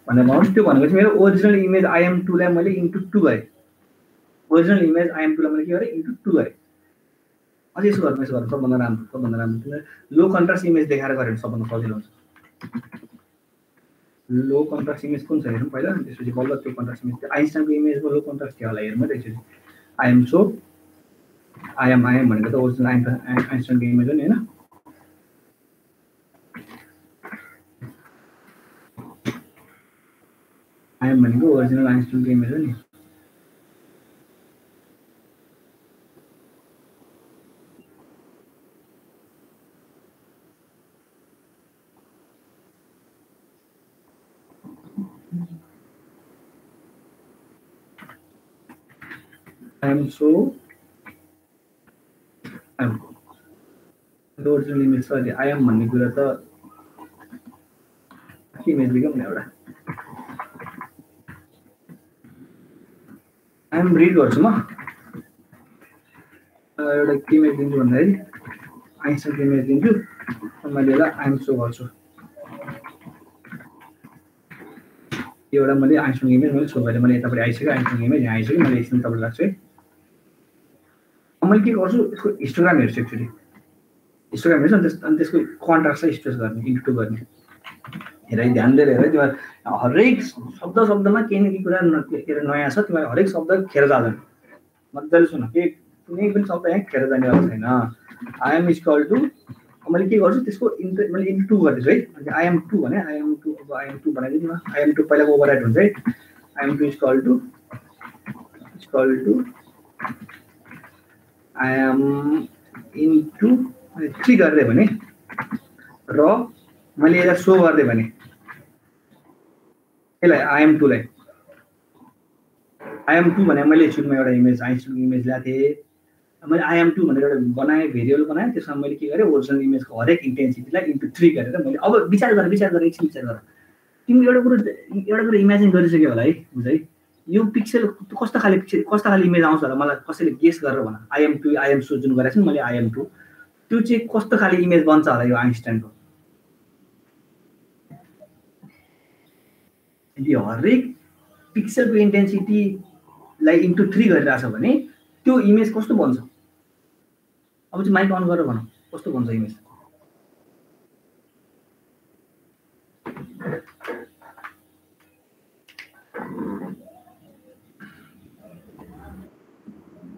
भनेर भन्छु। त्यो भनेको चाहिँ मेरो ओरिजिनल इमेज IM2 लाई मैले इन्टु 2 गरेँ। ओरिजिनल इमेज IM2 लाई मैले के गरेँ इन्टु 2 गरेँ। अझै यसो गर्नु सबभन्दा राम्रो लो कन्ट्रास्ट इमेज देखाएर गऱ्यो भने सबभन्दा सजिलो हुन्छ। लो कन्ट्रास्ट इमेज कुन छ हेरौँ पहिला त्यसपछि बल्ल त्यो कन्ट्रास्ट इमेज आइन्स्टाइनको इमेजको लो कन्ट्रास्ट थियो होला हेरौँ एकचोटि। आइएम भनेको त ओरिजिनल आइन्स्टाइनको इमेज हो नि होइन। आइएम भनेको ओरिजिनल आइन्स्टाइनको इमेज हो नि। ओरिजिनल इमेज सरी आइएम भन्ने कुरा त के इमेज लेखौँ न एउटा आइएम रिड गर्छु म एउटा के इमेज दिन्छु भन्दाखेरि आइन्स्टाइनको इमेज दिन्छु मैले यसलाई आइएम सो गर्छु। एउटा मैले आइन्स्टाइनको इमेज मैले सो गरेँ मैले यतापट्टि आइसक्यो आइन्स्टाइनको इमेज यहाँ आइसक्यो मैले एकछिन तपाईँलाई लाग्छु है। मैले के गर्छु यसको हिस्टोग्राम हेर्छु एकचोटि हिस्टोग्राम हेर्छु अनि त्यसको कन्ट्रास्टलाई स्ट्रेच गर्ने इन्टु 2 गर्ने। हेर ध्यान दिएर हेर त्यो हरेक शब्दमा केही न केही कुरा नयाँ छ तिमीलाई हरेक शब्द खेर जाँदैन मजाले सुन के कुनै पनि शब्द यहाँ खेर जानेवाला छैन। आइएम इक्वल टु मैले के गर्छु त्यसको मैले इन्टु 2 गर्दैछु है। अनि IM2 भने IM2 अब IM2 बनाइदिनु न IM2 पहिलाको ओभरराइट हुन्छ है। IM2 equal to IM into 3 गर्दै भने र मैले यसलाई सो गर्दै भने यसलाई IM2 लाई IM2 भने मैले सुरुमा एउटा इमेज आइन्स्टाइनको इमेज ल्याएको थिएँ मैले IM2 भनेर एउटा बनाएँ भेरिएबल बनाएँ त्यसमा मैले के गरेँ ओरिजिनल इमेजको हरेक इन्टेन्सिटीलाई इन्टु 3 गरेर मैले अब विचार गर एकछिन विचार गर तिमी एउटा कुरो इमेजिन गरिसक्यो होला है बुझ है। यो पिक्सेल कस्तो खाले इमेज आउँछ होला मलाई कसैले गेस गरेर भन। IM2 IM सो जुन गरेको छु मैले IM2 त्यो चाहिँ कस्तो खाले इमेज बन्छ होला यो आइन्स्टाइनको। यदि हरेक पिक्सेलको इन्टेन्सिटीलाई इन्टु 3 गरिरहेछ भने त्यो इमेज कस्तो बन्छ। अब चाहिँ माइक अन गरेर भन कस्तो बन्छ इमेज।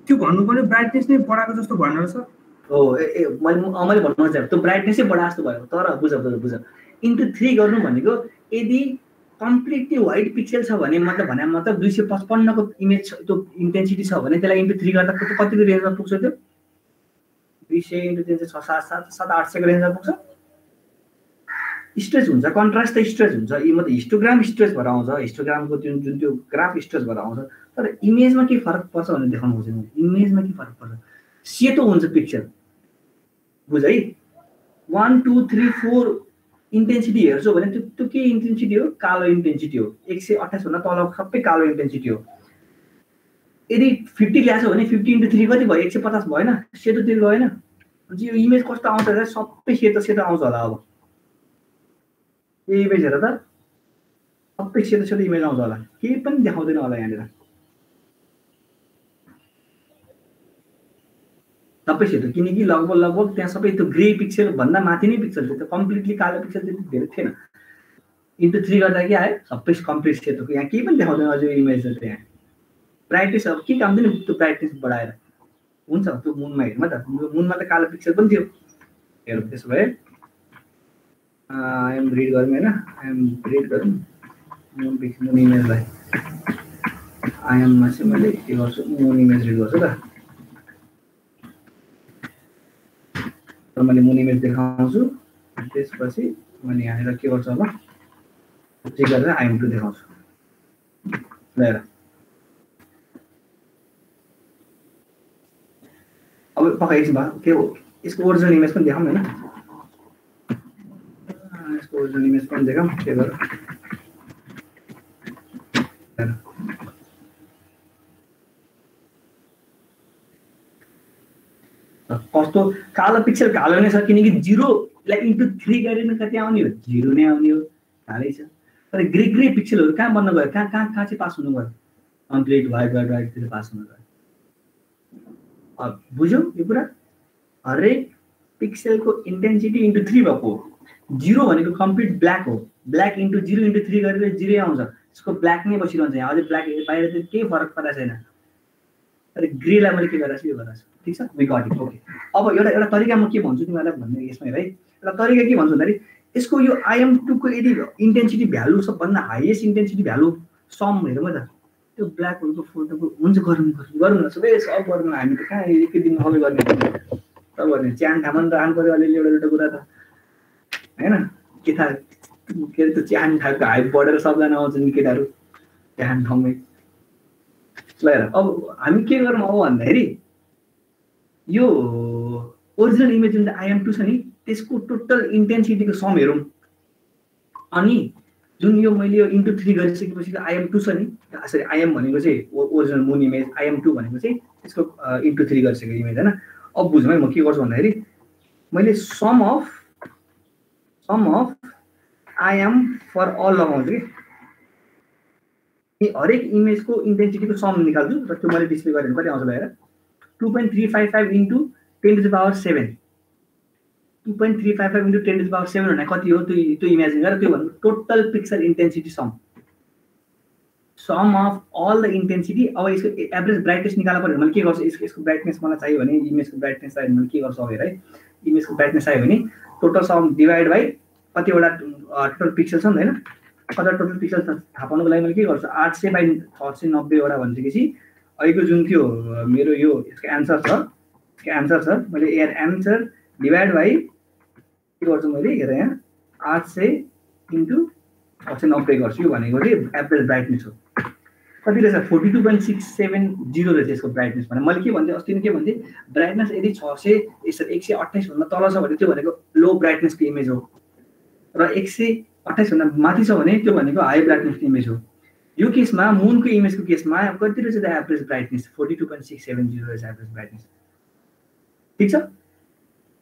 त्यो भन्नु पर्यो ब्राइटनेस नै बढाएको जस्तो भएन रहेछ। हो मैले भन्नु चाहिँ त्यो ब्राइटनेसै बढा जस्तो भयो तर बुझ इन्टु 3 गर्नु भनेको यदि कम्प्लिटली व्हाइट पिक्सेल छ भने मतलब 255 को इमेज त्यो इन्टेन्सिटी छ भने त्यसलाई इन्टु 3 गर्दा कतिको रेन्जमा पुग्छ त्यो 200 इन्टु 3 6 7 800 को रेन्जमा पुग्छ। स्ट्रेच हुन्छ, कन्ट्रास्ट त स्ट्रेच हुन्छ, मतलब हिस्टोग्राम स्ट्रेच भएर आउँछ, हिस्टोग्रामको जुन त्यो ग्राफ स्ट्रेच भएर आउँछ। तर इमेजमा के फरक पर्छ भनेर देखाउनु खोजेँ मैले। इमेजमा के फरक पर्छ, सेतो हुन्छ पिक्चर, बुझ है। 1 2 3 4 इन्टेन्सिटी हेर्छौ भने त्यो के इन्टेन्सिटी हो, कालो इन्टेन्सिटी हो। 128 भन्दा तल सबै कालो इन्टेन्सिटी हो। यदि 50 ल्याछौ भने 50 × 3 कति भयो, 150 भएन, सेतोतिर गएन। यो इमेज कस्तो आउँछ भने सबै सेतो सेतो आउँछ होला। अब यो इमेज हेर त, सबै सेतो सेतो इमेज आउँछ होला, केही पनि देखाउँदैन होला यहाँनिर, सबै सेतो। किनकि लगभग त्यहाँ सबै त्यो ग्रे पिक्सेल भन्दा माथि नै पिक्सेल थियो, त्यो कम्प्लिटली कालो पिक्सेल त्यति धेरै थिएन। इन्टु 3 गर्दा के आयो, सबै कम्प्लिट सेतो। यहाँ केही पनि देखाउँदैन अझै इमेज त। यहाँ ब्राइटनेस अब के काम थियो, त्यो ब्राइटनेस बढाएर हुन्छ। त्यो मुनमा हेर्नु त, मुनमा त कालो पिक्सेल पनि थियो। हेरौँ त्यसो भए आइएम रिड गरौँ होइन, आइएम रिड गरौँ मुन इमेजलाई। आइएममा चाहिँ मैले के गर्छु, मुन इमेज रिड गर्छु त। मैले मुन इमेज देखाउँछु, त्यसपछि मैले यहाँनिर के गर्छु, अब चेक गरेर आइएम 2 देखाउँछु। ल हेर, अब पक्का एकछिन भयो के हो, यसको ओरिजिनल इमेज पनि देखाउँ होइन, यसको ओरिजिनल इमेज पनि देखाउँ के गर। कस्तो कालो पिक्सेल कालो नै छ, किनकि 0लाई इन्टु 3 गरेर कति आउने हो, 0 नै आउने हो, कालै छ। तर ग्रे पिक्सेलहरू कहाँ बन्न गयो, कहाँ चाहिँ पास हुनु गयो, कम्प्लिट वाइटतिर पास हुनु गयो। अब बुझ्यौ यो कुरा, हरेक पिक्सेलको इन्टेन्सिटी इन्टु 3 भएको हो। 0 भनेको कम्प्लिट ब्ल्याक हो, ब्ल्याक इन्टु 0 × 3 गरेर 0 आउँछ, यसको ब्ल्याक नै बसिरहन्छ। यहाँ अझै ब्ल्याक बाहिर चाहिँ केही फरक परेको छैन। तर ग्रेलाई मैले के गरेको छु, यो गरेको छु, ठिक छ, वी गट इट, ओके। अब एउटा तरिका म के भन्छु तिमीहरूलाई भन्ने यसमै है, एउटा तरिका के भन्छु भन्दाखेरि यसको यो IM2 को यदि इन्टेन्सिटी भ्यालु सबभन्दा हाइएस्ट इन्टेन्सिटी भ्यालु सम हेरौँ त, त्यो ब्ल्याक होलको फोटोको हुन्छ। गरौँ न सबै सब गरौँ। हामी त कहाँ एकै दिनमा सबै गर्ने सब गर्ने, च्यान ठामन रहनु पऱ्यो अलिअलि एउटा कुरा त होइन। के थाहा के अरे त्यो च्यान ठाको हाइप बढेर सबजना आउँछन् केटाहरू च्यान ठाउँमै। ल हेर, अब हामी के गरौँ अब भन्दाखेरि यो ओरिजिनल इमेज जुन IM2 छ नि, त्यसको टोटल इन्टेन्सिटीको सम हेरौँ। अनि जुन यो मैले यो इन्टु 3 गरिसकेपछि IM2 छ नि, सरी IM भनेको चाहिँ ओरिजिनल मुन इमेज, IM2 भनेको चाहिँ त्यसको इन्टु 3 गरिसकेको इमेज होइन। अब बुझौँ है, म के गर्छु भन्दाखेरि मैले sum of IM for all लगाउँछु कि हरेक इमेजको इन्टेन्सिटीको सम निकाल्छु र त्यो मैले डिस्प्ले गरेँ कति आउँछ ल हेर, 2.355 इन्टु 10⁻7। 2.355 इन्टु 10⁻7 भने कति हो, त्यो इमेजिन गरेर त्यो भन्नु total pixel intensity sum of all the intensity. अब यसको एभरेज ब्राइटनेस निकाल्नु पर्यो। मैले के गर्छु, यसको ब्राइटनेस मलाई चाहियो भने, इमेजको ब्राइटनेस चाहियो भने मैले के गर्छु अब हेर है, इमेजको ब्राइटनेस चाहियो भने टोटल सम डिभाइड बाई कतिवटा टोटल पिक्सल छ नि होइन, कतिवटा टोटल पिक्सल थाहा पाउनुको लागि मैले के गर्छु, 800/690 वटा भनिसकेपछि अहिलेको जुन थियो मेरो यो यसको एन्सर छ, मैले एयर एन्सर डिभाइड बाई के गर्छु मैले हेर यहाँ 800 × 690 गर्छु। यो भनेको चाहिँ एभरेज ब्राइटनेस हो। कति रहेछ, 42.670 रहेछ यसको ब्राइटनेस। भने मैले के भन्थेँ अस्ति नै के भन्थेँ, ब्राइटनेस यदि 128 भन्दा तल छ भने त्यो भनेको लो ब्राइटनेसको इमेज हो, र 128 भन्दा माथि छ भने त्यो भनेको हाई ब्राइटनेसको इमेज हो। यो केसमा मुनको इमेजको केसमा कति रहेछ त एभरेज ब्राइटनेस, 42.670 रहेछ एभरेज ब्राइटनेस, ठिक छ।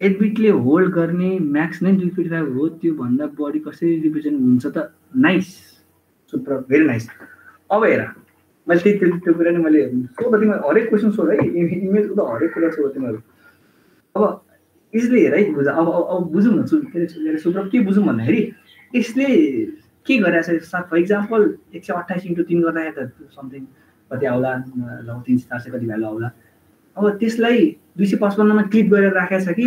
8 बिटले होल्ड गर्ने म्याक्स नै 255 हो, त्यो भन्दा बढी कसरी रिप्रेजेन्ट हुन्छ त, नाइस, सुपर, भेरी नाइस। अब हेर मैले त्यो कुरा नि मैले सोध, तिमीहरू हरेक क्वेसन सोध है, इमेजको त हरेक कुरा सोध तिमीहरू। अब यसले हेर है, बुझ, अब बुझौँ न, सुपर के बुझौँ भन्दाखेरि यसले के गरेको छ। फर इक्जाम्पल 128 × 3 गर्दाखेरि त समथिङ कति आउला, ल 300-400 कति भ्यालु आउला। अब त्यसलाई 255 मा क्लिक गरेर राखेको छ कि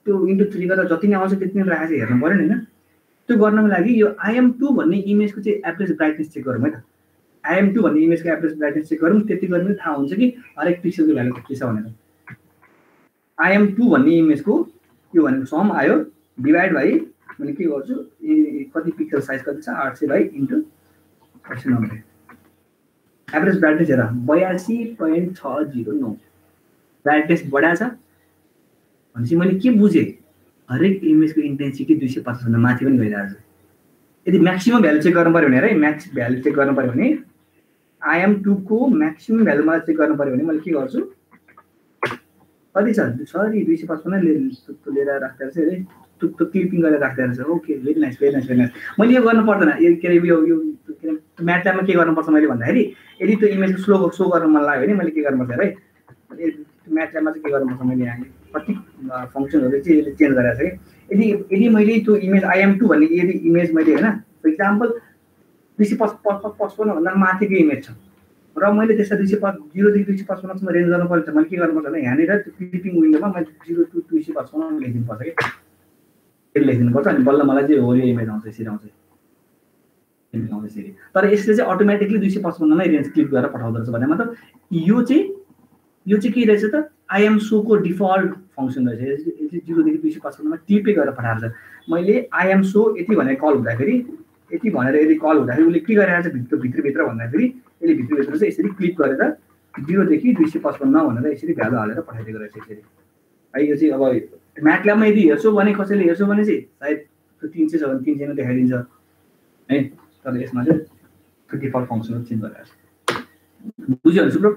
त्यो इन्टु 3 गरेर जति नै आउँछ त्यति नै राखेको छ, हेर्नु पऱ्यो नि होइन। त्यो गर्नको लागि यो IM2 भन्ने इमेजको चाहिँ एभरेज ब्राइटनेस चेक गरौँ है त। IM2 भन्ने इमेजको एभरेज ब्राइटनेस चेक गरौँ, त्यति गर्ने थाहा हुन्छ कि हरेक पिक्सलको भ्यालु के छ भनेर। IM2 भन्ने इमेजको यो भनेको सम आयो डिभाइड बाई मैले के गर्छु कति पिक्सल साइज कति छ 800 बाई इन्टु 190 एभरेज ब्राइटनेस हेर 82.609 ब्राइटनेस बढाएको छ भनेपछि मैले के बुझेँ हरेक इमेजको इन्टेन्सिटी 250 भन्दा माथि पनि गइरहेको छ यदि म्याक्सिमम भ्यालु चेक गर्नु पर्यो भने है म्याक्स भ्यालु चेक गर्नु पर्यो भने IM2 को म्याक्सिमम भ्यालुमा चेक गर्नु पर्यो भने मैले के गर्छु कति छ सरी 255 लिएर राख्दै रहेछ अरे त्यो क्लिपिङ गरेर राख्दै रहेछ ओके भेरी नाइस मैले यो गर्नु पर्दैन यो के अरे यो म्याटल्याबमा के गर्नुपर्छ मैले भन्दाखेरि यदि त्यो इमेज स्लो शो गर्न मन लाग्यो भने मैले के गर्नुपर्छ है म्याटल्याबमा चाहिँ के गर्नुपर्छ मैले यहाँ कति फङ्सनहरू चाहिँ यसले चेन्ज गरेको छ कि यदि मैले त्यो इमेज IM2 भन्ने यदि इमेज मैले हैन फर इक्जाम्पल 255 भन्दा माथिको इमेज छ र मैले त्यसलाई 0 देखि 255 सम्म रेन्ज गर्नु पर्छ मैले के गर्नुपर्छ भने यहाँनिर त्यो क्लिपिङ विन्डोमा मैले 0 टु 255 लेखिदिनु पर्छ कि लेखिदिनु पर्छ अनि बल्ल मलाई चाहिँ हो यो इमेज आउँछ यसरी आउँछ यसरी तर यसले चाहिँ अटोमेटिकली 255 मै रेन्ज क्लिक गरेर पठाउँदो रहेछ भने मतलब यो चाहिँ के रहेछ त IM2 को डिफल्ट फङ्सन रहेछ यसले 0 देखि 255 मा क्लिपै गरेर पठाएको छ मैले IM2 यति भनेर कल हुँदाखेरि यति भनेर यदि कल हुँदाखेरि उसले के गरिरहेको छ भित्र भन्दाखेरि यसले भित्र चाहिँ यसरी क्लिक गरेर 0 देखि 255 भनेर यसरी भ्यालु हालेर पठाइदिएको रहेछ यसरी है यो चाहिँ अब म्याटल्याबमा यदि हेर्छौ भने कसैले हेर्छौ भने चाहिँ सायद त्यो 300 छ भने 300 मा देखाइदिन्छ है तर यसमा चाहिँ त्यो डिफल्ट फङ्सन चेन्ज गरिरहेको छ बुझ्यो सुब्रो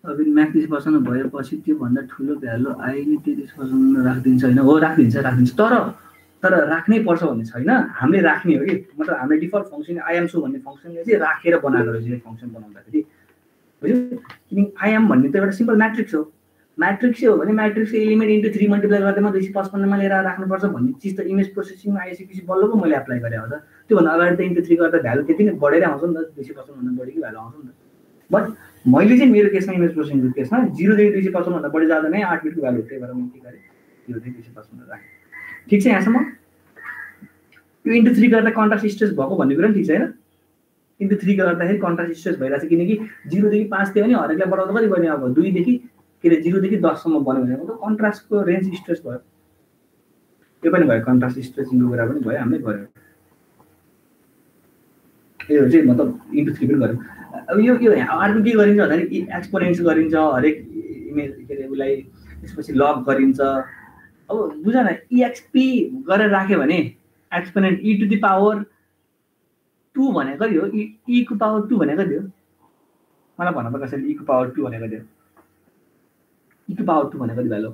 अब म्याक्स 20% भएपछि त्यो भन्दा ठुलो भ्यालु आइ नि 30% राख्दिन्छ हैन हो राख्दिन्छ तर राख्नै पर्छ भन्ने छैन हामीले राख्ने हो कि मतलब हामीले डिफल्ट फङ्सन IM2 भन्ने फङ्सनले चाहिँ राखेर बनाएको रहेछ यो फङ्सन बनाउँदाखेरि बुझ्यो किन IM भन्ने त एउटा सिम्पल म्याट्रिक्स हो म्याट्रिक्स हो भने म्याट्रिक्सको एलिमेन्ट इन्टु 3 मल्टिप्लाई गर्दैमा 255 मा लिएर राख्नुपर्छ भन्ने चिज त इमेज प्रोसेसिङमा आइसकेपछि बल्लको मैले एप्लाई गरे हो त त्यो भन्दा अगाडि त इन्टु 3 गर्दा भ्यालु त्यति नै बढेर आउँछ नि त 255 भन्दा बढीको भ्यालु आउँछ नि त बट मैले चाहिँ मेरो केसमा इमेज प्रोसेसिङको केसमा 0 देखि 255 भन्दा बढी जाँदा नै 8 बिटको भ्यालु त्यही भएर मैले के गरे 0 देखि 255 राखे ठीक छ यहाँसम्म यो इन्टु 3 गर्दा कन्ट्रास्ट स्ट्रेस भएको भन्ने कुरा नि ठीक छ हैन इन्टु 3 गर्दाखेरि कन्ट्रास्ट स्ट्रेस भइरहेछ किनकि 0 देखि 5 थियो भने हरेकलाई बढाउँदा कति बन्यो अब 2 देखि के रे 0 देखि 10 सम्म बन्यो भने मतलब कन्ट्रास्टको रेन्ज स्ट्रेस भयो यो पनि भयो कन्ट्रास्ट स्ट्रेसिङको कुरा पनि भयो हामीले गर्यो यो चाहिँ मतलब इन्टु 3 पनि गर्यो अब यो अर्को के गरिन्छ भन्दाखेरि एक्सपोनेन्ट्स गरिन्छ हरेक इमेज के रे उलाई त्यसपछि लग गरिन्छ अब बुझ न EXP गरेर राख्यो भने exponent e to the power 2 भनेको कति हो e को पावर 2 भनेको कति हो मलाई भन्न पर्छ कसैले e को पावर 2 भनेको कति हो e को पावर 2 भनेको कति भ्यालु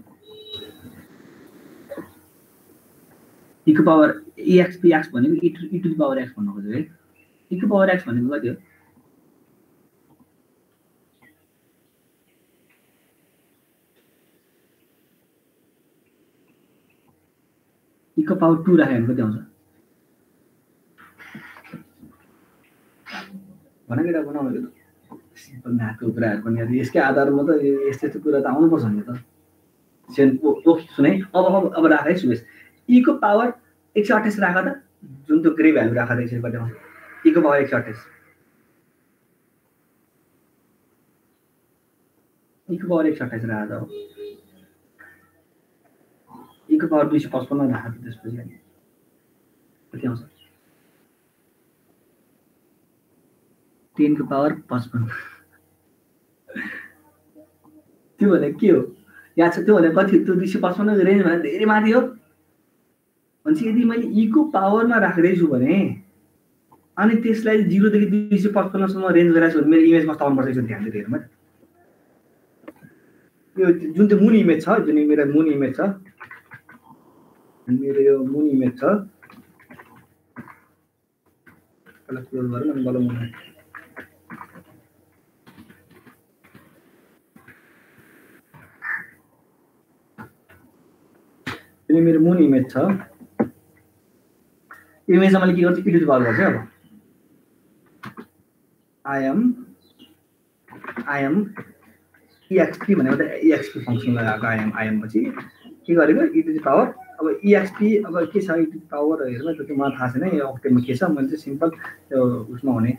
e को पावर EXP x भनेको e to the power x भन्नु खोज्यो है e को पावर x भनेको कति हो e को पावर 2 राख्यो भने कति आउँछ भने केटा बनाउनु यो सिम्पल म्याथको कुराहरु पनि यसकै आधारमा त यस्तो कुरा त आउनु पर्छ नि त सेन ओ सुनै अब राखै सुवेश e को पावर 128 राख त जुन त्यो ग्रे भ्यालु राख त यसरी कतिमा e को पावर 128 e को पावर 128 राख त e को पावर 255 राख त त्यसपछि कति आउँछ 10 को पावर 55 त्यो भने के हो याद छ त्यो भने कति त्यो 255 रेन्ज भने धेरै माथि हो भन्छ यदि मैले e को पावरमा राख्दै छु भने अनि त्यसलाई 0 देखि 255 सम्म रेन्ज गराएको छु भने मेरो इमेज कस्तो आउनु पर्छ यसो ध्यान दिएर हेर्नु यो जुन चाहिँ मुन इमेज छ जुन मेरो मुन इमेज छ मेरो यो मुन इमेज छ त्यसलाई क्लोज गरौँ अनि बल्ल मुन यो मेरो मुन इमेज छ इमेजमा मैले के गर्छु e टु द पावर गर्छु अब I am EXP भनेको त EXP फंक्सन लगाएको I am पछि के गरेको e टु द पावर अब EXP अब के छ e टु द पावर हेर्नु त मलाई थाहा छैन यो अक्टेमा के छ मैले चाहिँ सिम्पल त्यो उसमा हुने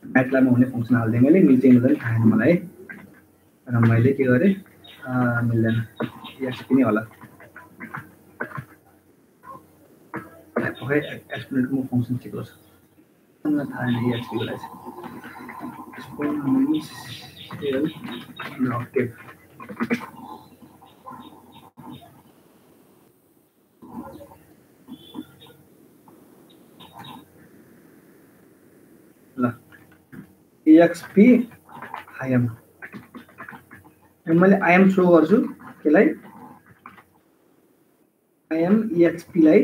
म्याटल्याबमा हुने फंक्सन हाल्दै मैले मिल्छ मिल्दैन थाहा छैन मलाई र मैले के गरे मिल्दैन EXP नै होला ओके एक्सपोनेन्टको म फङ्सन चेक गर्छु मलाई थाहा छैन एक्सपीको लागि ल एक्सपी आइएम मैले आइएम शो गर्छु त्यसलाई आइएम एक्सपी लाई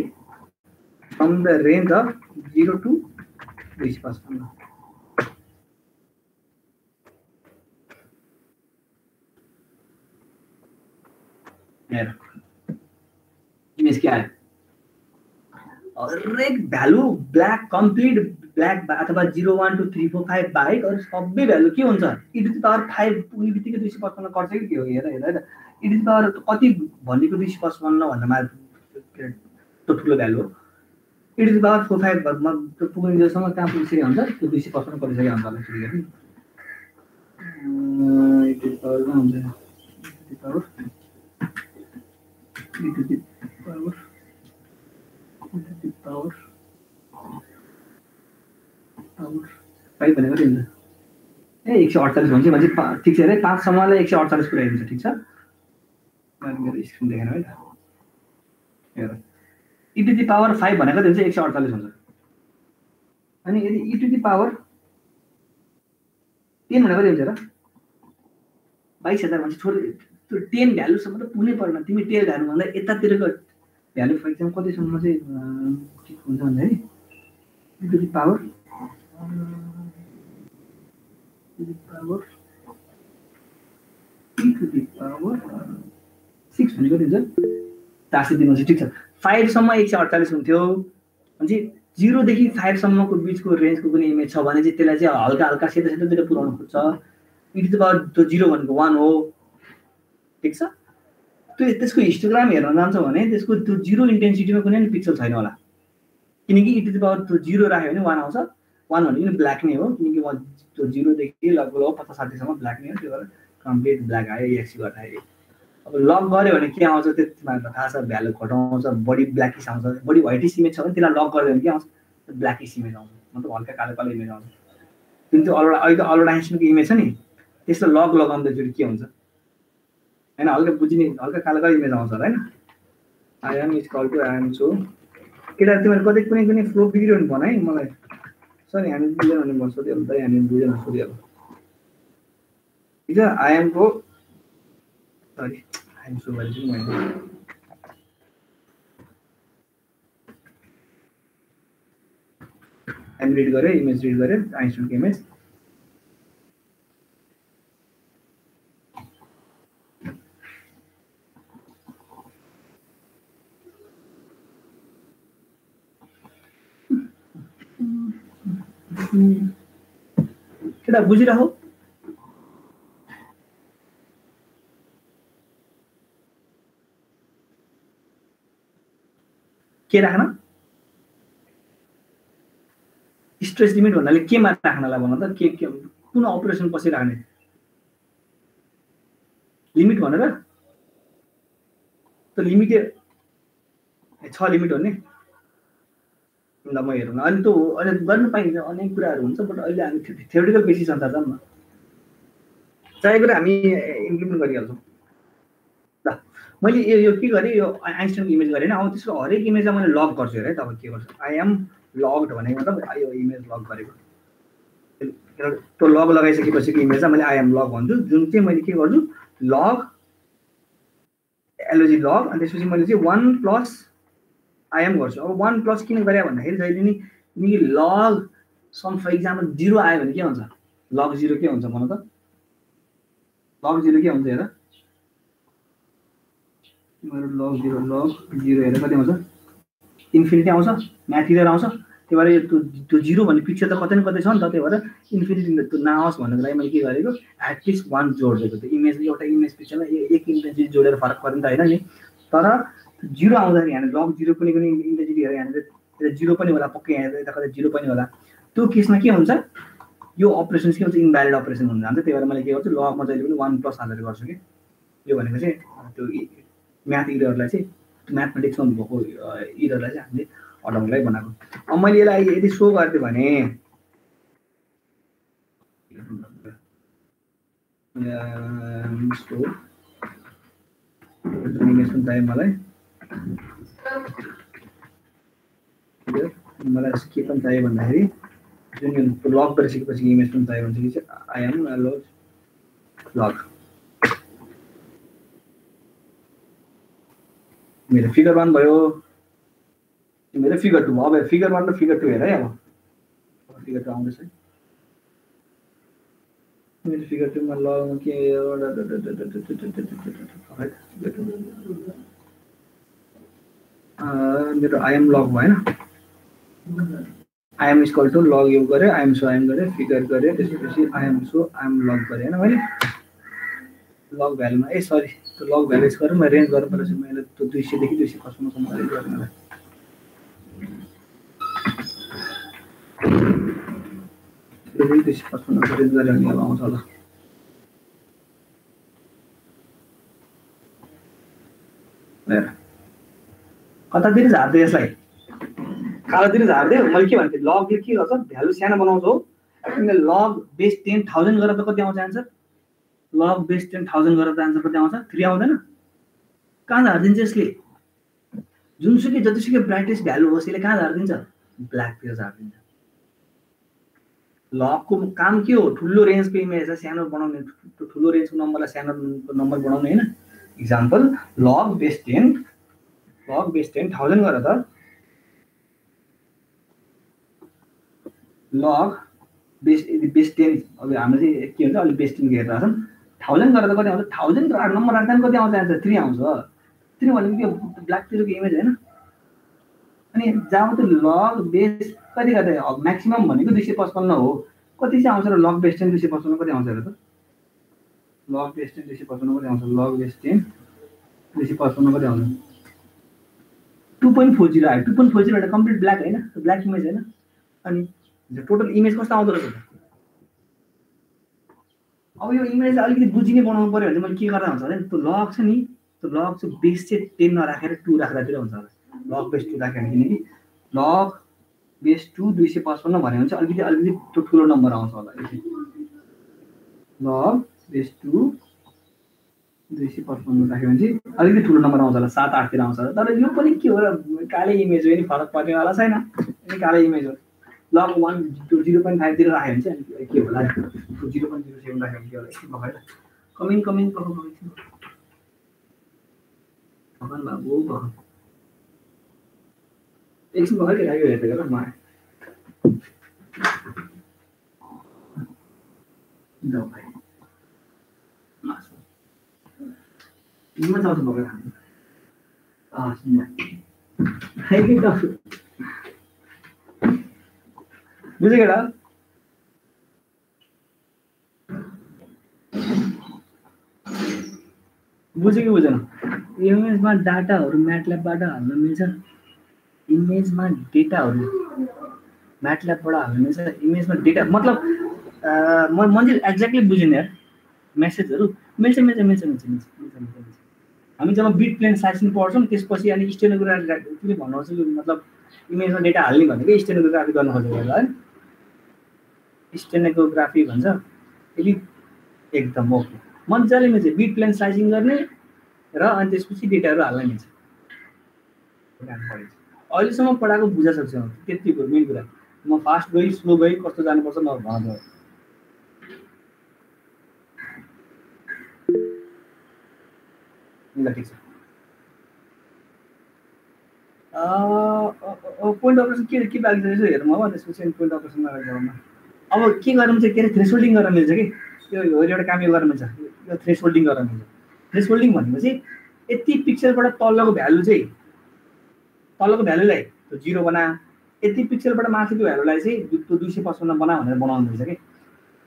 from the range of 0 to 255 हेर इमेज के आयो हरेक भ्यालु ब्ल्याक कम्प्लिट ब्ल्याक अथवा 0 1 2 3 4 5 बाहेक अरू सबै भ्यालु के हुन्छ e to the power 5 पुग्ने बित्तिकै 255 कट्छ कि के हो हेर हेर e to the power कति भनेको 255 भन्दा त्यो ठुलो भ्यालु हो e to the power 4 5 भन्दा त्यो पुग्ने जसम्म कहाँ पुगिसकेको हुन्छ त्यो 255 कटिसकेको हुन्छ होला फेरि हेर्नु e to the power कहाँ हुन्छ e to the power power 5 भनेको के हुन्छ ए 148 भन्छ भने ठिक छ रे 5 सम्मलाई 148 पुऱ्याइदिन्छ ठिक छ मैले स्क्रिन देखेन है त हेर e to the power 5 भनेको चाहिँ 148 हुन्छ अनि यदि e to the power 10 भनेको के हुन्छ र 22000 भन्छ छोड त्यो 10 भ्यालु सम्म त पुग्नै पर्दैन तिमी टेल भ्यालु भन्दा यतातिरको भ्यालु फर एक्जाम्पल कति सम्म चाहिँ के हुन्छ भन्दाखेरि e to the power e to the power 6 भनेको के हुन्छ 400 दिनुहुन्छ ठिक छ 5 सम्म 148 हुन्थ्यो भने 0 देखि 5 सम्मको बीचको रेन्जको कुनै इमेज छ भने चाहिँ त्यसलाई चाहिँ हल्का हल्का सेतो सेतोतिर पुर्याउनु खोज्छ e to the power त्यो 0 भनेको 1 हो ठीक छ त्यो त्यसको हिस्टोग्राम हेर्न जान्छ भने त्यसको त्यो 0 इन्टेन्सिटीमा कुनै पनि पिक्सल छैन होला किनकि e to the power त्यो 0 राख्यो भने 1 आउँछ 1 भनेको नि ब्ल्याक नै हो किनकि त्यो 0 देखि लगभग 50 60 सम्म ब्ल्याक नै हो त्यो भएर कम्प्लिट ब्ल्याक आयो एक्स गर्दाखेरि अब लक गर्यो भने के आउँछ त्यो तिमीलाई थाहा छ भ्यालु घटाउँछ बडी ब्ल्याकिस आउँछ बडी व्हाइटिस इमेज छ भने त्यसलाई लक गर्यो भने के आउँछ ब्ल्याकिस इमेज आउँछ मतलब हल्का कालो कालो इमेज आउँछ जुन त्यो अहिले अल्बर्ट आइन्स्टाइनको इमेज छ नि त्यसलाई लक लगाउँदाखेरि के हुन्छ हैन हल्का बुझिने हल्का कालो कालो इमेज आउँछ हैन I M is call to I M so केटा तिमीहरु कतै कुनै फ्लो बिग्रियो भने भन है मलाई सरी हामी बुझेन भने म सोधिहाल्नु त हामी बुझेन सोधिहाल्नु ठीक छ आई एम को सरी आई एम सो भनेको मैले एम रिड गरे इमेज रिड गरे आइन्स्टाइनको इमेज केटा बुझिरहो के राख्न स्ट्रेस लिमिट भन्नाले केमा राख्नलाई भन त के कुन अपरेसन पछि राख्ने लिमिट भनेर त लिमिट छ लिमिट हो नि ल म हेरौँ न अनि त्यो अहिले गर्न पाइन्छ अनेक कुराहरू हुन्छ बट अहिले हामी थ्योरिटिकल बेसिस अनुसार जाऊँ न चाहेको हामी इम्प्लिमेन्ट गरिहाल्छौँ ल मैले यो के गरेँ यो आइन्स्टाइनको इमेज गरेँ अब त्यसको हरेक इमेजलाई मैले लक गर्छु हेर है तपाईँ के गर्छु आई एम लग्ड भनेको मतलब यो इमेज लक गरेको त्यो लग लगाइसकेपछिको इमेजलाई मैले आई एम लग भन्छु जुन चाहिँ मैले के गर्छु लग एलओजी लग अनि त्यसपछि मैले चाहिँ 1 प्लस आई एम गर्छु अब 1 प्लस किन गरे भन्दाखेरि जहिले नि लग सम फर एक्जाम्पल 0 आयो भने के हुन्छ लग 0 के हुन्छ भन त लग 0 के हुन्छ हेर मेरो लग 0 हेर कति आउँछ इन्फिनिटी आउँछ म्याथ इरर आउँछ त्यही भएर त्यो 0 भन्ने पिक्चर त कतै न कतै छ नि त त्यही भएर इन्फिनिटी त्यो नआओस् भन्नको लागि मैले के गरेको एटलिस्ट 1 जोडिदिएको त्यो इमेज एउटा इमेज पिक्चरमा एक इन्टेन्सिटी जोडेर फरक पर्दैन त हैन नि तर 0 आउँदाखेरि यहाँ लग 0 कुनै इन्टेन्सिटी हेरेर यहाँ 0 पनि होला पक्कै यहाँ यता कतै 0 पनि होला त्यो केसमा के हुन्छ यो अपरेसन के हुन्छ इनभ्यालिड अपरेसन हुन जान्छ त्यही भएर मैले के गर्छु लगमा जहिले पनि 1 प्लस हालेर गर्छु के यो भनेको चाहिँ त्यो म्याथ इररलाई चाहिँ म्याथमेटिक्समा भएको इररलाई चाहिँ हामीले हटाउनलाई बनाएको। अब मैले यसलाई यदि सो गरिदिएँ भने सो इमेज पनि चाहियो मलाई के पनि चाहियो भन्दाखेरि जुन लग गरिसकेपछि इमेज पनि चाहियो भने चाहिँ आई एम लग मेरो फिगर 1 भयो मेरो फिगर 2 अब फिगर 1 र फिगर 2 हेर है अब फिगर 2 आउँदैछ मेरो फिगर 2 मा लग के मेरो आई एम लग भएन I M equal to log यो गरे आई एम सो फिगर गरे त्यसपछि I M show I M log गरे हैन मैले लग भ्यालुमा सरी त्यो लग भ्यालु गरेर म रेन्ज गर्नु पर्छ मैले त्यो 200 देखि 255 सम्म रेन्ज गर्नुलाई रेन्ज 255 रेन्ज गरेर नि आउँछ होला हेर कतातिर झार्दै यसलाई कालोतिर झार्दै मैले के भन्थे लग के गर्छ भ्यालु सानो बनाउँछ हो तिमीले लग बेस 10000 गरेर त कति आउँछ आन्सर लग बेस 10000 गरेर त आन्सर कति आउँछ 3 आउँदैन कहाँ झार्दिन्छ यसले जुनसुकै जतिसुकै ब्राइटनेस भ्यालु होस् यसले कहाँ झार्दिन्छ ब्ल्याक तिर झार्दिन्छ लगको काम के हो ठुलो रेन्जको इमेजलाई सानो बनाउने ठुलो रेन्जको नम्बरलाई सानो नम्बर बनाउने हैन एक्जाम्पल लग बेस 10000 गरेर त लग बेस 10 अब हाम्रो चाहिँ के हुन्छ अलि बेस 10 हेरेर छन् 1000 गरेर कति आउँछ 1000 र नम्बर राख्दा कति आउँछ आन्सर 3 आउँछ 3 भनेको त्यो ब्ल्याक तिरको इमेज हैन अनि जब त लग बेस कति गर्दै अब म्याक्सिमम भनेको 255 हो कति चाहिँ आउँछ र लग बेस 10 255 कति आउँछ र त लग बेस 10 255 कति आउँछ लग बेस 10 255 कति आउँछ 2.40 आयो 2.40 एउटा कम्प्लिट ब्ल्याक हैन ब्ल्याक इमेज हैन अनि टोटल इमेज कस्तो आउँदो रहेछ अब यो इमेज अलिकति बुझिने बनाउनु पर्यो भने मैले के गर्दा हुन्छ भने त्यो लग छ नि त्यो लग चाहिँ बेस चाहिँ 10 नराखेर 2 राख्दातिर हुन्छ लग बेस 2 राखेर किनकि लग बेस 2 255 भन्यो भने चाहिँ अलिकति त्यो ठुलो नम्बर आउँछ होला लग बेस 2 255 राख्यो भने चाहिँ अलिकति ठुलो नम्बर आउँछ होला 7 8 तिर आउँछ तर यो पनि के हो र काले इमेज हो नि फरक पर्ने वाला छैन अनि काले इमेज हो लग 1 to 0.5 तिर राख्यो भने चाहिँ के होला 0.07 राख्यो भने के होला एकछिन भएन कमिङ भगवान बाबु एकछिन भएर के लाग्यो हेर्दै गरेर म जाऊ भाइ निमा चाउँछ भगर खानु निमा खाइकै त बुझ्यो केटा बुझ्यो कि बुझेन इमेजमा डाटाहरू म्याटल्याबबाट हाल्न मिल्छ इमेजमा डेटाहरू म्याटल्याबबाट हाल्न मिल्छ इमेजमा डेटा मतलब मैले एक्ज्याक्टली बुझिनँ यार मेसेजहरू मिल्छ हामी जब बिट प्लेन साइज पढ्छौँ त्यसपछि अनि स्टेनोग्राफी के भन्नुहुन्छ मतलब इमेजमा डेटा हाल्ने भनेको स्टेनोग्राफी गर्न खोजेको होला है स्टेनोग्राफी भन्छ यदि एकदम ओके मजाले मिल्छ बिट प्लेन साइजिङ गर्ने र अनि त्यसपछि डेटाहरू हाल्न मिल्छ अहिलेसम्म पढाएको बुझा सक्छ त्यतिको मेन कुरा म फास्ट गई स्लो गई कस्तो जानुपर्छ म भन्छु ल ठिक छ पोइन्ट अपरेसन के बाँकी छ हेरौँ अब त्यसपछि पोइन्ट अपरेसन गरौँ अब के गर्नु चाहिँ के अरे थ्रेसहोल्डिङ गर्न मिल्छ कि यो एउटा काम यो गर्न मिल्छ यो थ्रेसहोल्डिङ गर्न मिल्छ थ्रेसहोल्डिङ भनेपछि यति पिक्सलबाट तलको भ्यालुलाई त्यो 0 बना यति पिक्सलबाट माथिको भ्यालुलाई चाहिँ त्यो 255 बना भनेर बनाउनु मिल्छ कि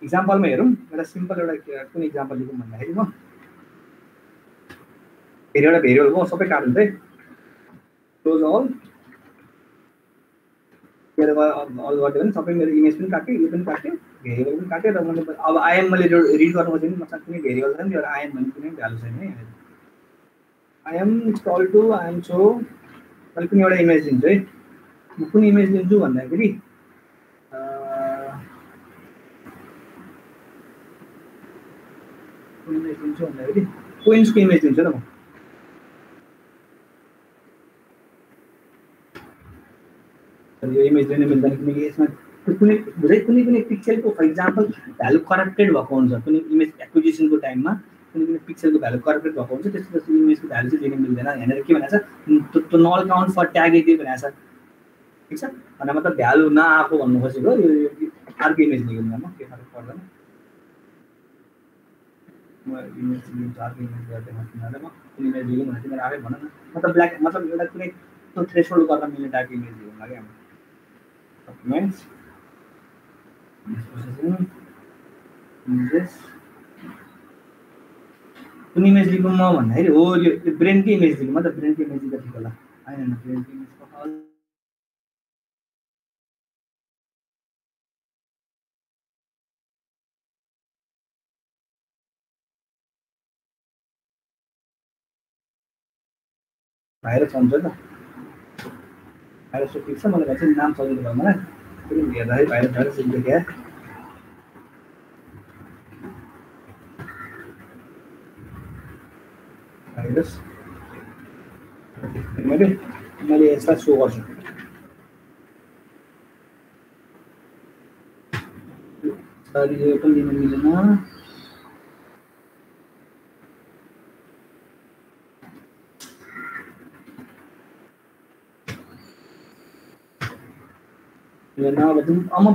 एक्जाम्पलमा हेरौँ एउटा सिम्पल एउटा कुन एक्जाम्पल लिउँ भन्दाखेरि म फेरि एउटा भेरिएबल म सबै काट्नु है क्लोज अल अल गरिदियो भने सबै मेरो इमेज पनि काट्यो यो पनि काट्यो भेरिएबल पनि काट्यो र मैले अब आइएम मैले रिड गर्नु खोजेँ नि मसँग कुनै भेरिएबल छैन त्यो आइएम भन्ने कुनै भ्यालु छैन है I M equal to I M so मैले कुनै एउटा इमेज दिन्छु है म कुन इमेज लिन्छु भन्दाखेरि कुन इमेज लिन्छु भन्दाखेरि कोइन्सको इमेज लिन्छु र म यो इमेज लिन मिल्दैन किनकि यसमा कुनै कुनै पिक्सेलको फर इक्जाम्पल भ्यालु करेक्टेड भएको हुन्छ कुनै इमेज एक्विजिसनको टाइममा कुनै पिक्सेलको भ्यालु करेक्टेड भएको हुन्छ त्यसपछि इमेजको भ्यालु चाहिँ लिन मिल्दैन यहाँनिर के भनेको छ त्यो नल काउन्ट फर ट्याग यति भनेको छ ठिक छ भने मतलब भ्यालु नआएको भन्नु खोजेको यो अर्को इमेज लिनु म के फरक पर्दैन म इमेज लिन्छु अर्को इमेज गर्दै तिमीहरूलाई म कुन इमेज लिनु भने तिमीहरू आफै भन न मतलब ब्ल्याक मतलब एउटा कुनै त्यो थ्रेसहोल्ड गर्न मिल्ने टाइपको इमेज लिनु लाग्यो हामी documents processing images कुन इमेज लिनु म भन्दाखेरि हो यो ब्रेनको इमेज लिनु म त ब्रेनको इमेज लिँदा ठिक होला हैन ब्रेनको इमेज पठाउ भाइरस हुन्छ त भाइरस ठिक छ मलाई चाहिँ नाम सजिलो भयो मलाई पनि हेर्दाखेरि भाइरस लेख्या भाइरस मैले यसलाई सो गर्छु सरी यो पनि लिन मिलेन म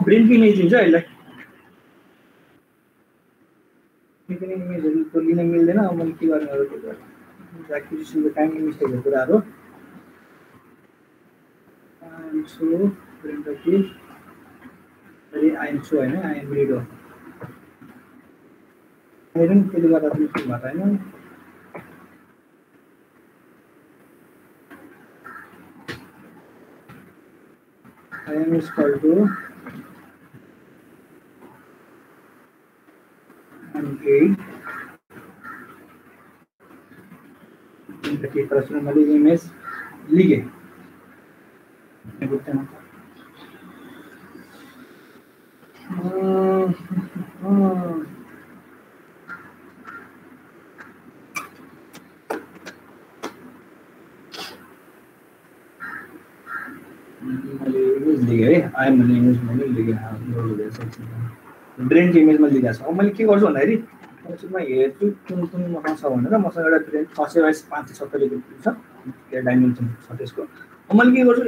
ब्रेनको इमेज लिन्छु अहिले कुनै इमेजहरू त लिन मिल्दैन अब मैले के गर्ने हो त्यो एक्विजिसनको टाइममा मिस्टेकहरू कुराहरू सो ब्रेनको के अलि आइएम सो होइन आइएम रिड हो आइरन त्यसले गर्दा पनि के भएको होइन I am is equal to unpaid in the case personally image lige I am an image brain इमेजमा लिएको छ अब मैले के गर्छु भन्दाखेरि सुरुमा हेर्छु कुन कुन मसँग छ भनेर मसँग एउटा ब्रेन 600/570 छ यो डाइमेन्सन छ त्यसको अब मैले के गर्छु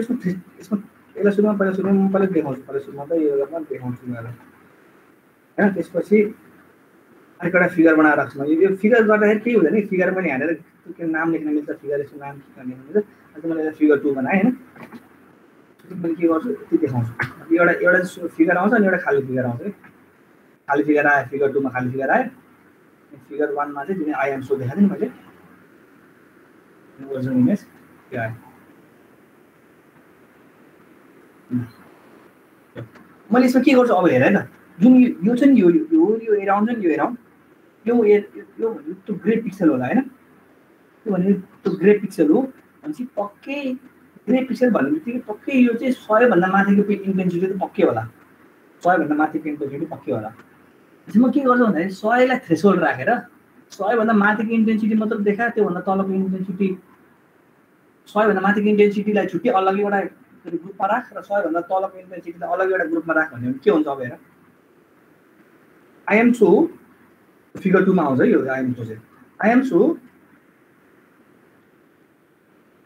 यसमा यसलाई सुरुमा पहिला देखाउँछु सुरुमा त यो गर्न देखाउँछु मैले हैन त्यसपछि अर्को एउटा फिगर बनाएर राख्छु म यो फिगर गर्दाखेरि के हुँदैन फिगर पनि हालेर के नाम लेख्न मिल्छ फिगर यसको नाम के गर्ने हुन्छ अनि मैले फिगर 2 बनाए हैन मैले के गर्छु त्यो देखाउँछु एउटा फिगर आउँछ अनि एउटा खाली फिगर आउँछ है खाली फिगर आयो फिगर 2 मा खाली फिगर आयो फिगर 1 मा चाहिँ जुन आई एम सो देखाएको थिएँ मैले ओरिजिनल इमेज के आयो मैले यसमा के गर्छु अब हेर है त जुन यो छ नि यो एराउन्ड छ नि यो एराउन्ड यो त्यो ग्रे पिक्सल होला हैन त्यो भने त्यो ग्रे पिक्सल हो भनेपछि पक्कै ग्रे पिक्सल भन्ने बित्तिकै पक्कै यो चाहिँ 100 भन्दा माथिको इन्टेन्सिटी त पक्कै होला 100 भन्दा माथिको इन्टेन्सिटी पक्कै होला म के गर्छु भन्दाखेरि 100 लाई थ्रेसहोल्ड राखेर 100 भन्दा माथिको इन्टेन्सिटी मतलब देखा त्यो भन्दा तलको इन्टेन्सिटी 100 भन्दा माथिको इन्टेन्सिटीलाई छुट्टै अलग्गै एउटा ग्रुपमा राख र 100 भन्दा तलको इन्टेन्सिटीलाई अलग्गै एउटा ग्रुपमा राख भन्ने के हुन्छ अब हेर आई एम सो फिगर 2 मा आउँछ यो आई एम सो चाहिँ आई एम सो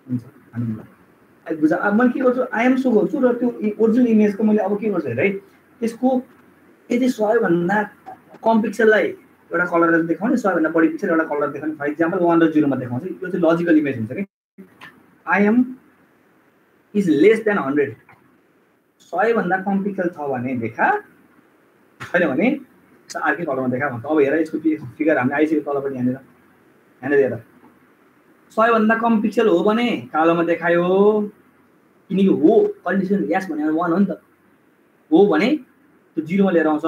हुन्छ अनि बुझा अब मैले के गर्छु आई एम सो गर्छु र त्यो ओरिजिनल इमेजको मैले अब के गर्छु हेर है त्यसको यदि 100 भन्दा कम पिक्सललाई एउटा कलर देखाउने 100 भन्दा बढी पिक्सल एउटा कलर देखाउने फर एक्जाम्पल 1 र 0 मा देखाउँछ यो चाहिँ लजिकल इमेज हुन्छ के I M is less than 100 100 भन्दा कम पिक्सल छ भने देखा छैन भने अर्कै कलरमा देखा भन्छ अब हेर यसको फिगर हामीले आइसक्यो तलपट्टि यहाँनिर हेर 100 भन्दा कम पिक्सल हो भने कालोमा देखायो किनकि हो कन्डिसन यस भने 1 हो नि त हो भने त्यो 0 मा लिएर आउँछ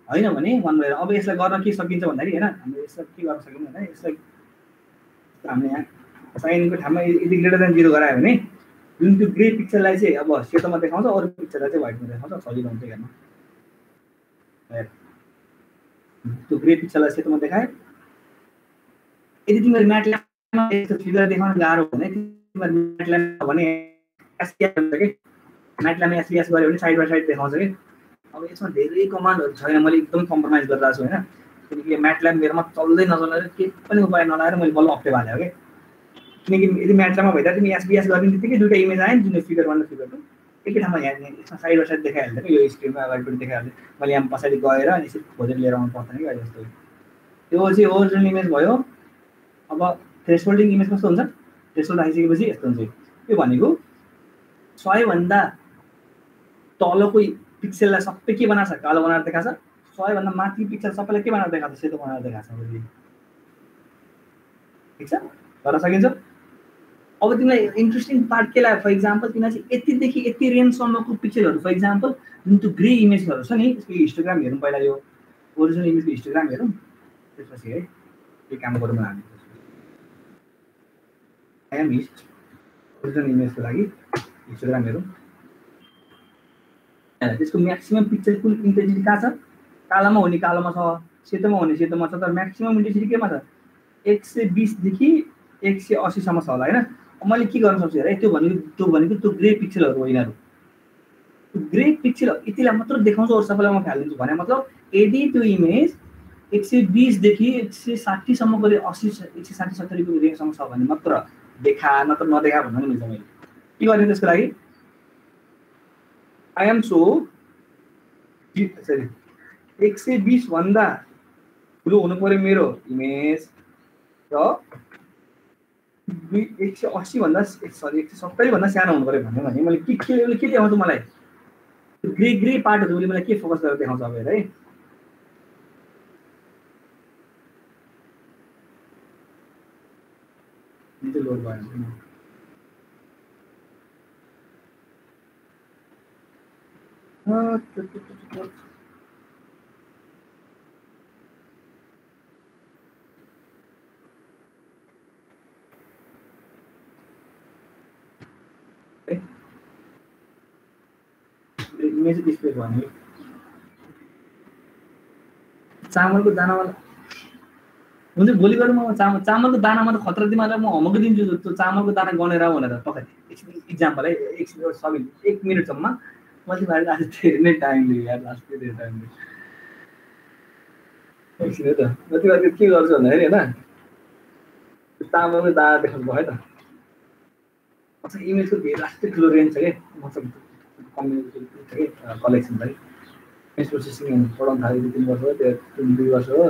हैन भने 1 मा लिएर अब यसलाई गर्न के सकिन्छ भन्दाखेरि हैन हामीले यसलाई के गर्न सकिन्छ भने यसलाई हामीले यहाँ साइनको ठाउँमा यदि ग्रेटर देन 0 गरायो भने जुन त्यो ग्रे पिक्चरलाई चाहिँ अब सेतोमा देखाउँछ, अरू पिक्चरलाई चाहिँ व्हाइटमा देखाउँछ, सजिलो हुन्छ हेर्न। त्यो ग्रे पिक्चरलाई सेतोमा देखाए। यदि तिमीहरू म्याटल्याबमा यस्तो फिगर देखाउन गाह्रो भने तिमीहरू म्याटल्याबमा भने एसपिएस हुन्छ कि म्याटल्याबमा एसपिएस गऱ्यो भने साइड बाई साइड देखाउँछ कि। अब यसमा धेरै कमान्डहरू छैन, मैले एकदम कम्प्रोमाइज गरिरहेको छु होइन, किनकि म्याटल्याब मेरोमा चल्दै नचलेर केही पनि उपाय नलाएर मैले बल्ल अप्ठ्यारो हालेँ कि। किनकि यदि म्याटल्याबमा भइदिएर तिमी एसपिएस गर्ने बित्तिकै दुईवटा इमेज आयो नि, जुन फिगर 1 र फिगर 2 एकै ठाउँमा यहाँ यसमा साइड बाई साइड देखाइहाल्छ कि, यो स्क्रिनमा अगाडिपट्टि देखाइहाल्छ। मैले यहाँ पछाडि गएर अनि यसरी खोजेर लिएर आउनु पर्दैन कि अहिले जस्तो। त्यो चाहिँ ओरिजिनल इमेज भयो। अब थ्रेसहोल्डिङ इमेज कस्तो हुन्छ, थ्रेसहोल्ड राखिसकेपछि यस्तो हुन्छ। यो भनेको 100 भन्दा तलको पिक्सेललाई सबै के बनाएको छ, कालो बनाएर देखाएको छ। 100 भन्दा माथि पिक्सेल सबैलाई के बनाएर देखाएको छ, सेतो बनाएर देखाएको छ। ठिक छ, गर्न सकिन्छ। अब तिमीलाई इन्ट्रेस्टिङ पार्ट के लाग्यो, फर इक्जाम्पल तिमीलाई चाहिँ यतिदेखि यति रेन्जसम्मको पिक्चरहरू, फर इक्जाम्पल जुन त्यो ग्रे इमेजहरू छ नि, यसको हिस्टोग्राम हेरौँ पहिला। यो ओरिजिनल इमेजको हिस्टोग्राम हेरौँ, त्यसपछि है के काम गरौँ हामी। आइएम हिस्ट ओरिजिनल इमेजको लागि हिस्टोग्राम हेरौँ। त्यसको म्याक्सिमम पिक्चर कुल इन्टेन्सिटी कहाँ छ, कालोमा हो नि कालोमा छ, सेतोमा हो नि सेतोमा छ। तर म्याक्सिमम इन्टेन्सिटी केमा छ, 120 देखि 180 सम्म छ होला होइन। मैले के गर्न सक्छु हेर, त्यो भनेको त्यो ग्रे पिक्चरहरू हो। यिनीहरू ग्रे पिक्चर यतिलाई मात्र देखाउँछ, अरू सबैलाई म फालिदिन्छु भने मतलब यदि त्यो इमेज 120 देखि 160 सम्मको 80 160 70 को रेन्जसम्म छ भने मात्र देखा, नत्र नदेखा भन्नु नि मिल्छ। मैले के गर्ने त्यसको लागि, आई एम सो 120 भन्दा ठुलो हुनु पर्यो मेरो इमेज र 180 भन्दा 170 भन्दा सानो हुनु पर्यो भने मैले के देखाउँछु, मलाई ग्रे पार्टहरू मलाई के फोकस गरेर देखाउँछ अब हेर है। लोड भयो इमेज डिस्प्ले भयो। चामलको दानावाला हुन्छ, भोलि गएर म चामलको दानामा त खतरा तिमीहरूलाई म होमवर्क दिन्छु। त्यो चामलको दाना गनेर भनेर पकाइ इक्जाम्पल है, 1 मिनटसम्म म तिमीहरूले आज धेरै नै टाइम लियो यार, लास्ट धेरै टाइम लियो। एकछिन हो त, म तिमीहरूले के गर्छु भन्दाखेरि होइन, चामलको दाना देखाउनु भयो है त। अच्छा, इमेजको धेरै लास्टै ठुलो रेन्ज छ कि, मतलब कम्युनिकेसन छ कि कलेक्सन छ कि। इमेज प्रोसेसिङ पढाउनु थालेको 3 वर्ष हो, त्यो 2 वर्ष हो।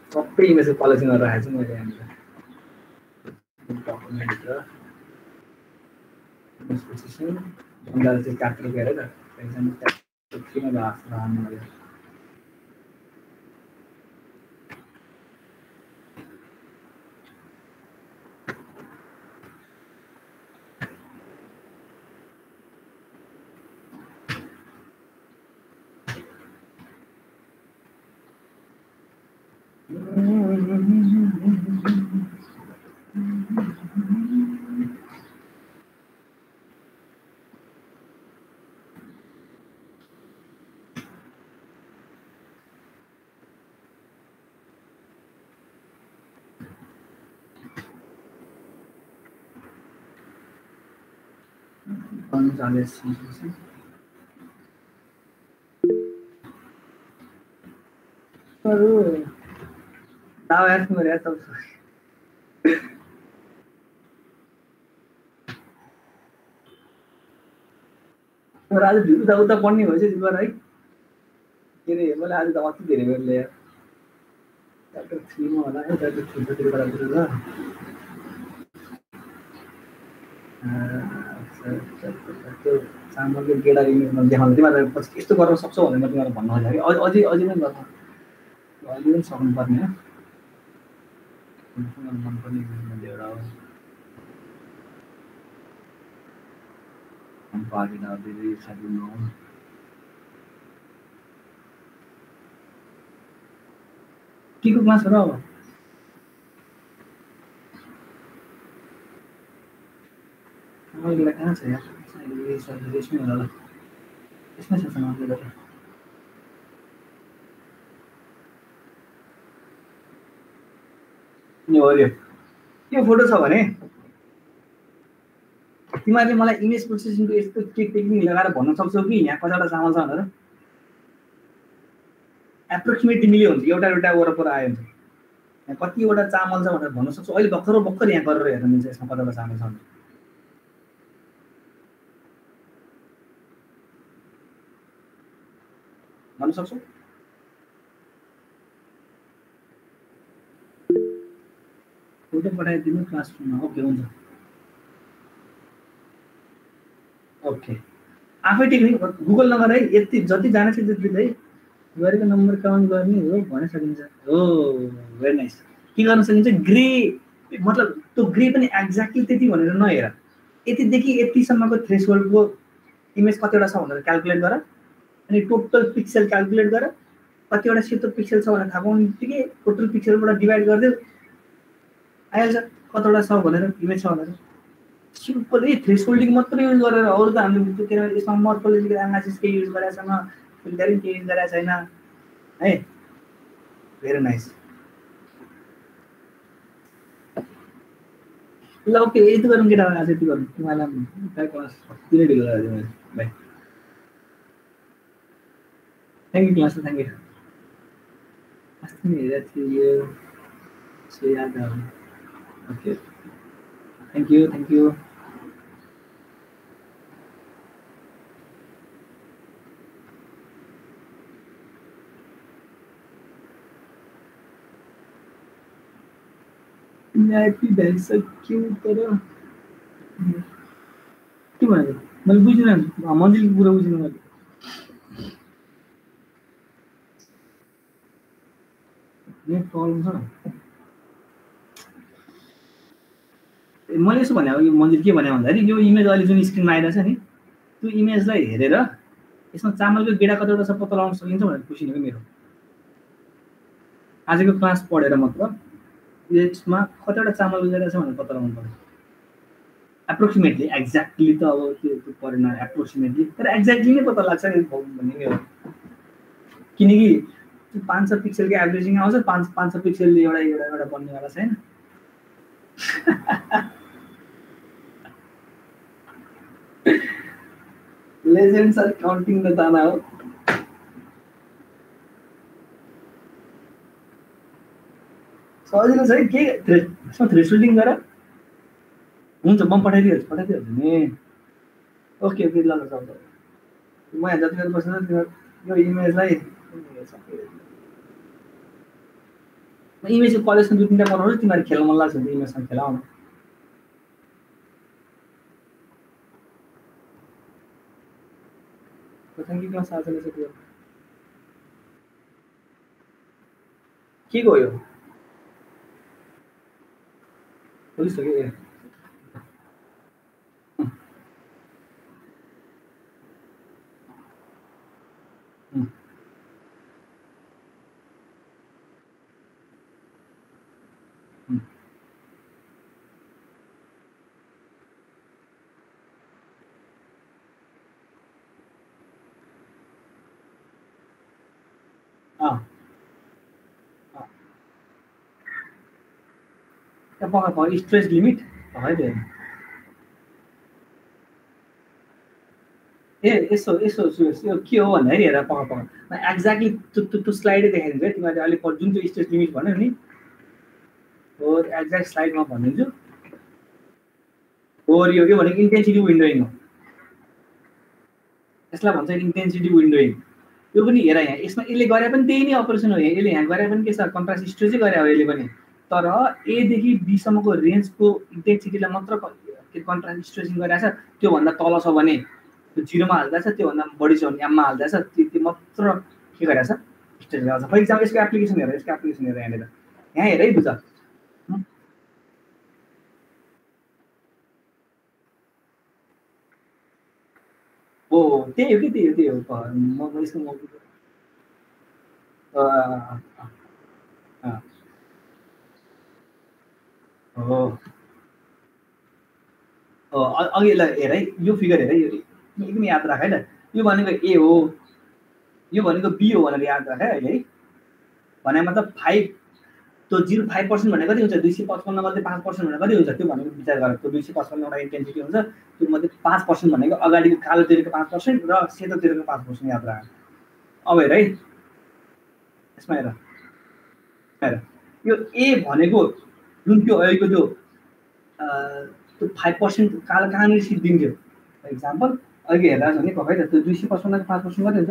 सबै इमेजको कलेक्सन गरेर राखेको छु मैले यहाँनिर। डकुमेन्ट र इमेज प्रोसेसिङ भन्दा चाहिँ क्याप्चर गरेर एक्जाम्पल किन राख्नु मैले। González. Now ask me rest of आज भित्र उता पढ्ने भएछ तिम्रो है के अरे मैले आज त अति धेरै गरेर ल्याए च्याप्टर 3 मा होला है च्याप्टर 3 तिर बराबर ल त्यो सामग्री गेडा इमेजमा देखाउन तिमीहरुले पछि यस्तो गर्न सक्छौ भनेर म तिमीहरुलाई भन्न खोजेँ है अझै नै गर्न अहिले पनि सक्नु पर्ने हो मन पनि एउटा हो हम पार्टी ना दे साथी नो के को क्लास हो र अहिले कहाँ छ यार यसमै होला ल यसमै छ नम्बर त यो फोटो छ भने तिमीहरूले मलाई इमेज प्रोसेसिङको यस्तो के टेक्निक लगाएर भन्न सक्छौ कि यहाँ कतिवटा चामल छ भनेर एप्रोक्सिमेटली मिल्यो हुन्छ एउटा एउटा वरपर आयो हुन्छ यहाँ कतिवटा चामल छ भनेर भन्न सक्छौ अहिले भर्खर यहाँ गरेर हेर्न मिल्छ यसमा कतिवटा चामल छ भनेर भन्न सक्छौ फोटो पठाइदिनु क्लासरुममा ओके हुन्छ ओके आफै टेक्निक गुगल नगर है यति जति जाने छ त्यति है गरेको नम्बर काउन्ट गर्ने हो भन्न सकिन्छ हो भेरी नाइस के गर्न सकिन्छ ग्रे मतलब त्यो ग्रे पनि एक्ज्याक्टली त्यति भनेर नहेर यतिदेखि यतिसम्मको थ्रेसहोल्डको इमेज कतिवटा छ भनेर क्यालकुलेट गर अनि टोटल पिक्सेल क्यालकुलेट गर कतिवटा सेतो पिक्सेल छ भनेर थाहा पाउने बित्तिकै टोटल पिक्सेलबाट डिभाइड गरिदेऊ आइहाल्छ कतिवटा छ भनेर इमेज छ भनेर सिम्पल थ्रेसहोल्डिङ मात्रै युज गरेर अरू त हामीले के अरे यसमा मर्फोलोजिकल एनालाइसिस केही युज गरेका छैन फिल्टरिङ केही युज गरेका छैन है भेरी नाइस ल ओके यति गरौँ केटाहरू आज यति गरौँ तिमीहरूलाई क्लास किन ढिलो गरेको मैले by thank you class thank you अस्ति नै हेरेको थिएँ यो सो याद आयो ओके थ्याङ्क यू न्यायपी भइसक्यो तर के भनेको मैले बुझिनँ मन्दिरको कुरा बुझिनँ मैले नेट प्रब्लम छ मैले यसो भने यो मन्दिर के भने भन्दाखेरि यो इमेज अहिले जुन स्क्रिनमा आइरहेछ नि त्यो इमेजलाई हेरेर यसमा चामलको गेडा कतिवटा छ पत्ता लगाउन सकिन्छ भनेर खुसी हो मेरो आजको क्लास पढेर मात्र यसमा कतिवटा चामलको गेडा छ भनेर पत्ता लगाउनु पर्यो एप्रोक्सिमेटली एक्ज्याक्टली त अब त्यो परेन एप्रोक्सिमेटली तर एक्ज्याक्टली नै पत्ता लाग्छ नि भन्ने मेरो किनकि 500 पिक्सलको एभरेजिङ आउँछ 500 पिक्सलले एउटा बन्नेवाला छैन Legends are counting the dana हो सजिलो छ है के यसमा थ्रेसहोल्डिङ गर हुन्छ म पठाइदिइहाल्छु नि ओके ओके ल ल म यहाँ जति बेला बस्छ यो इमेजलाई इमेजको कलेक्सन 2-3टा बनाउँछु तिमीहरू खेल्न मन लाग्छ भने इमेजसँग खेलाउन थ्याङ्क यू क्लास आजले चाहिँ के गयो खोलिसक्यो स्ट्रेच लिमिट है यसो यो के हो भन्दाखेरि हेर एक्ज्याक्टली त्यो स्लाइडै देखाइदिन्छ है तिमीहरूले अहिले जुन चाहिँ स्ट्रेच लिमिट भन्यो नि हो एक्ज्याक्ट स्लाइडमा भनिदिन्छु हो यो भनेको इन्टेन्सिटी विन्डोइङ हो यसलाई भन्छ इन्टेन्सिटी विन्डोइङ यो पनि हेर यहाँ यसमा यसले गरे पनि त्यही नै अपरेसन हो यसले यहाँ गरे पनि के छ कन्ट्रास्ट स्ट्रेचै गरे हो यसले पनि तर एदेखि बीसम्मको रेन्जको इन्टेन्सिटीलाई मात्र के कन्ट्रास्ट स्ट्रेचिङ गरिरहेको छ त्योभन्दा तल छ भने त्यो जिरोमा हाल्दा छ त्योभन्दा बढी छ भने एममा हाल्दा छ त्यो मात्र के गरिरहेको छ स्ट्रेच गरिरहेको छ फर इक्जाम्पल यसको एप्लिकेसन हेर यहाँ हेर है बुझ ओ त्यही हो म यसको हो अघि ल हेर है, यो फिगर हेर है, यो एकदम याद राख है त। यो भनेको ए हो, यो भनेको बी हो भनेर याद राख है अहिले है। भने मतलब 5 तो 0.5% भनेको कति हुन्छ? 255 मध्ये 5% भनेको कति हुन्छ? त्यो भनेको विचार गर। त्यो 255 एउटा इन्टेन्सिटी हुन्छ, त्यो मध्ये 5% भनेको अगाडिको कालो तिरको 5% र सेतो तिरको 5% याद राख। अब हेर है, यसमा हेर हेर, यो ए भनेको जुन त्यो अहिलेको त्यो 5% कहाँनिर सिद्धिन्थ्यो? फर इक्जाम्पल अहिले हेर्दा छ भने खै त त्यो 255 को 5% कति हुन्छ?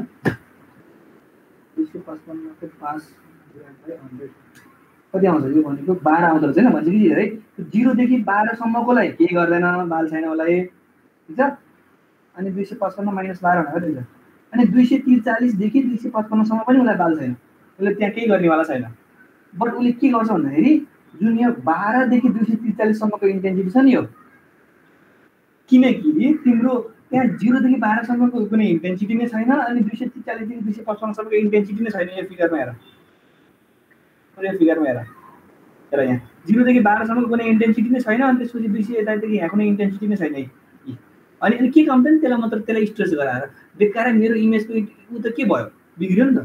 255 को 5 100 कति आउँछ? यो भनेको 12 आउँदो रहेछ हैन? भनेपछि हेर है, 0 देखि 12 सम्मकोलाई केही गर्दैन, बाल छैन उसलाई, ठीक छ? अनि 255 माइनस 12 भनेको कति हुन्छ? अनि 243 देखि 255 सम्म पनि उसलाई बाल छैन, उसले त्यहाँ केही गर्नेवाला छैन। बट उसले के गर्छ भन्दाखेरि जुन यो 12 देखि 243 सम्मको इन्टेन्सिटी छ नि, यो किनकि तिम्रो त्यहाँ 0 देखि 12 सम्मको कुनै इन्टेन्सिटी नै छैन, अनि 243 देखि 255 सम्मको इन्टेन्सिटी नै छैन। यो फिगरमा हेर, यो फिगरमा हेर, हेर यहाँ 0 देखि 12 सम्मको कुनै इन्टेन्सिटी नै छैन, अनि त्यसपछि 200 यतादेखि यहाँ कुनै इन्टेन्सिटी नै छैन। अनि के काम पनि त्यसलाई मात्र त्यसलाई स्ट्रेच गराएर बेकार मेरो इमेजको उ त के भयो? बिग्रियो नि त।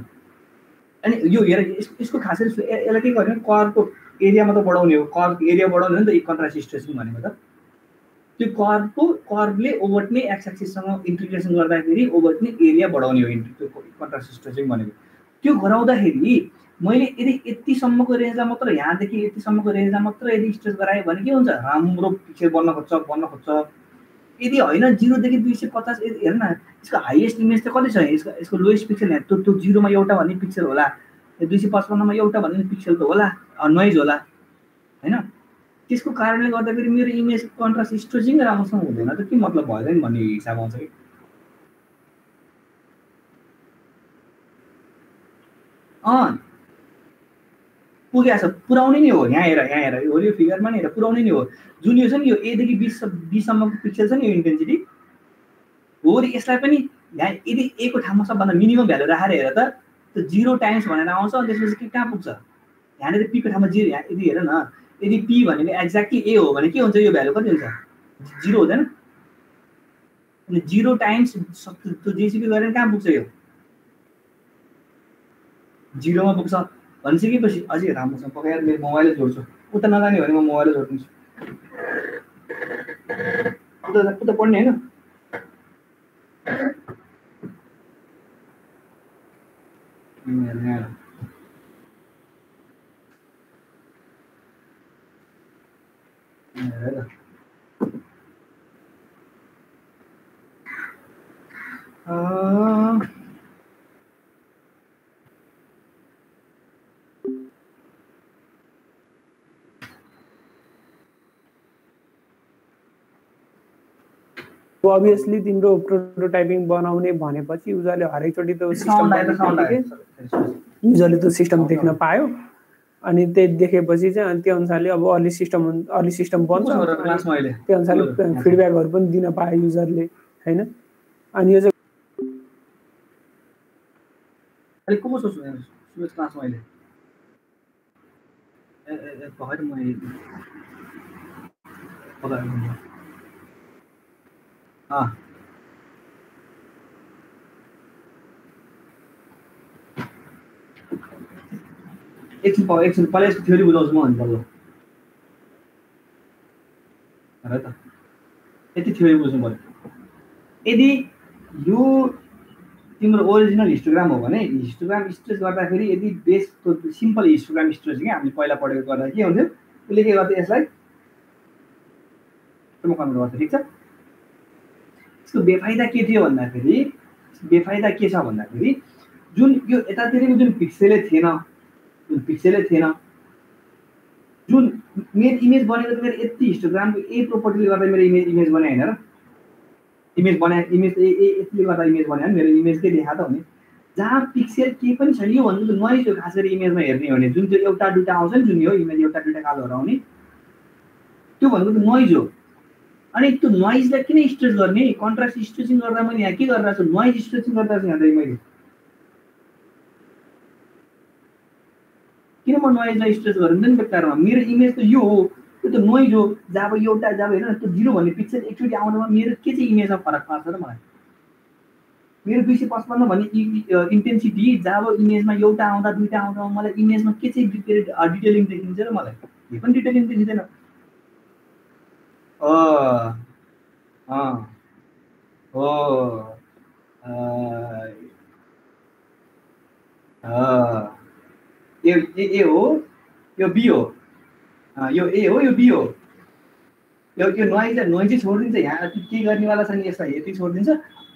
अनि यो हेर, यसको खासै यसलाई के गर्ने? कर्वको एरिया मात्र बढाउने हो। कर्वको एरिया बढाउने हो नि त कन्ट्रास्ट स्ट्रेचिङ भनेको त। त्यो कर्वले ओभरट्ने एक्स एक्सिससँग इन्टिग्रेसन गर्दाखेरि ओभरट्ने एरिया बढाउने हो त्यो कन्ट्रास्ट स्ट्रेचिङ भनेको। त्यो गराउँदाखेरि मैले यदि यतिसम्मको रेन्जलाई मात्र, यहाँदेखि यतिसम्मको रेन्जलाई मात्र यदि स्ट्रेच गराएँ भने के हुन्छ? राम्रो पिक्चर बन्न खोज्छ। यदि होइन 0 देखि 250, हेर न, यसको हाइएस्ट इमेज चाहिँ कति छ? यसको लोएस्ट पिक्सल यहाँ त्यो 0 मा एउटा भन्ने पिक्सल होला, 255 मा एउटा भन्ने पिक्सल त होला, नोइज होला हैन? त्यसको कारणले गर्दाखेरि मेरो इमेज कन्ट्रास्ट स्ट्रेचिङ राम्रोसँग हुँदैन त के मतलब भयो नि भन्ने हिसाब आउँछ कि। पुगेको छ, पुऱ्याउने नै हो। यहाँ हेर यो फिगरमा नि हेर, पुऱ्याउने नै हो। जुन यो छ नि, यो ए देखि 20 सम्मको पिक्सल छ नि, यो इन्टेन्सिटी हो। यसलाई पनि यहाँ यदि ए को ठाउँमा सबभन्दा मिनिमम भ्यालु राखेर हेर त, त्यो 0 टाइम्स भनेर आउँछ। अनि त्यसपछि के कहाँ पुग्छ? यहाँनिर पी को ठाउँमा 0, यहाँ यदि हेर न, यदि पी भनेको एक्ज्याक्टली ए हो भने के हुन्छ? यो भ्यालु कति हुन्छ? 0 हुँदैन? अनि 0 टाइम्स त्यो जेसीबी गरेर कहाँ पुग्छ? यो 0 मा पुग्छ। भनिसकेपछि अझै राम्रोसँग पकाएर मेरो मोबाइल जोड्छु। उता नजाने भने म मोबाइल जोड्दिन्छु। उता पढ्ने हैन? obviously तिम्रो प्रोटोटाइपिङ बनाउने भनेपछि युजरले हरेकचोटि त्यो युजरले त्यो सिस्टम देख्न पायो। अनि त्यही देखेपछि चाहिँ अनि त्यो अनुसारले अब अर्ली सिस्टम बन्छ, त्यो अनुसारले फिडब्याकहरू पनि दिन पायो युजरले हैन। अनि यो चाहिँ एकछिन पहिला यसको थ्योरी बुझाउँछु म। अनि बल्ल हेर त, यति थ्योरी बुझ्नु पर्यो। यदि यो तिम्रो ओरिजिनल हिस्टोग्राम हो भने हिस्टोग्राम स्ट्रेच गर्दाखेरि यदि बेसको सिम्पल हिस्टोग्राम स्ट्रेच के हामीले पहिला पढेको गर्दा के हुन्थ्यो? उसले के गर्थ्यो? यसलाई कन्भर्ट गर्थ्यो, ठिक छ? यसको बेफाइदा के थियो भन्दाखेरि, बेफाइदा के छ भन्दाखेरि जुन यो यतातिरको जुन पिक्सेलै थिएन, जुन मेरो इमेज बनेको त मेरो यति हिस्टोग्रामको ए प्रोपर्टीले गर्दा मेरो इमेज बने हैन र? इमेज यतिले गर्दा इमेज बने हैन? मेरो इमेज के देखा त भने जहाँ पिक्सेल के पनि छैन। यो भन्नु त नोइज हो खास गरी इमेजमा हेर्ने हो भने। जुन त्यो एउटा दुईटा आउँछ नि, जुन यो इमेज एउटा दुईटा कालोहरु आउने, त्यो भनेको त नोइज हो। अनि त्यो नोइजलाई किन स्ट्रेच गर्ने? कन्ट्रास्ट स्ट्रेचिङ गर्दा मैले यहाँ के गरिरहेको छु? नोइज स्ट्रेचिङ गरिरहेको छु यहाँ त मैले। किन म नोइजलाई स्ट्रेच गर्नु नि बेकारमा? मेरो इमेज त यो हो, त्यो त नोइज हो। जब एउटा जब हेर्न त्यो 0 भन्ने पिक्चर एकचोटि आउँदामा मेरो के चाहिँ इमेजमा फरक पार्छ र मलाई? मेरो 255 भन्ने इन्टेन्सिटी जब इमेजमा एउटा आउँदा दुईटा आउँदा मलाई इमेजमा के चाहिँ डिटेलिङ देखिन्छ र मलाई? यो पनि डिटेलिङ देखिँदैन। हो यो ए हो, यो बी हो, यो ए हो, यो बी हो। यो नोइज छोडिदिन्छ। यहाँ के गर्नेवाला छ नि, यसलाई यति छोडिदिन्छ।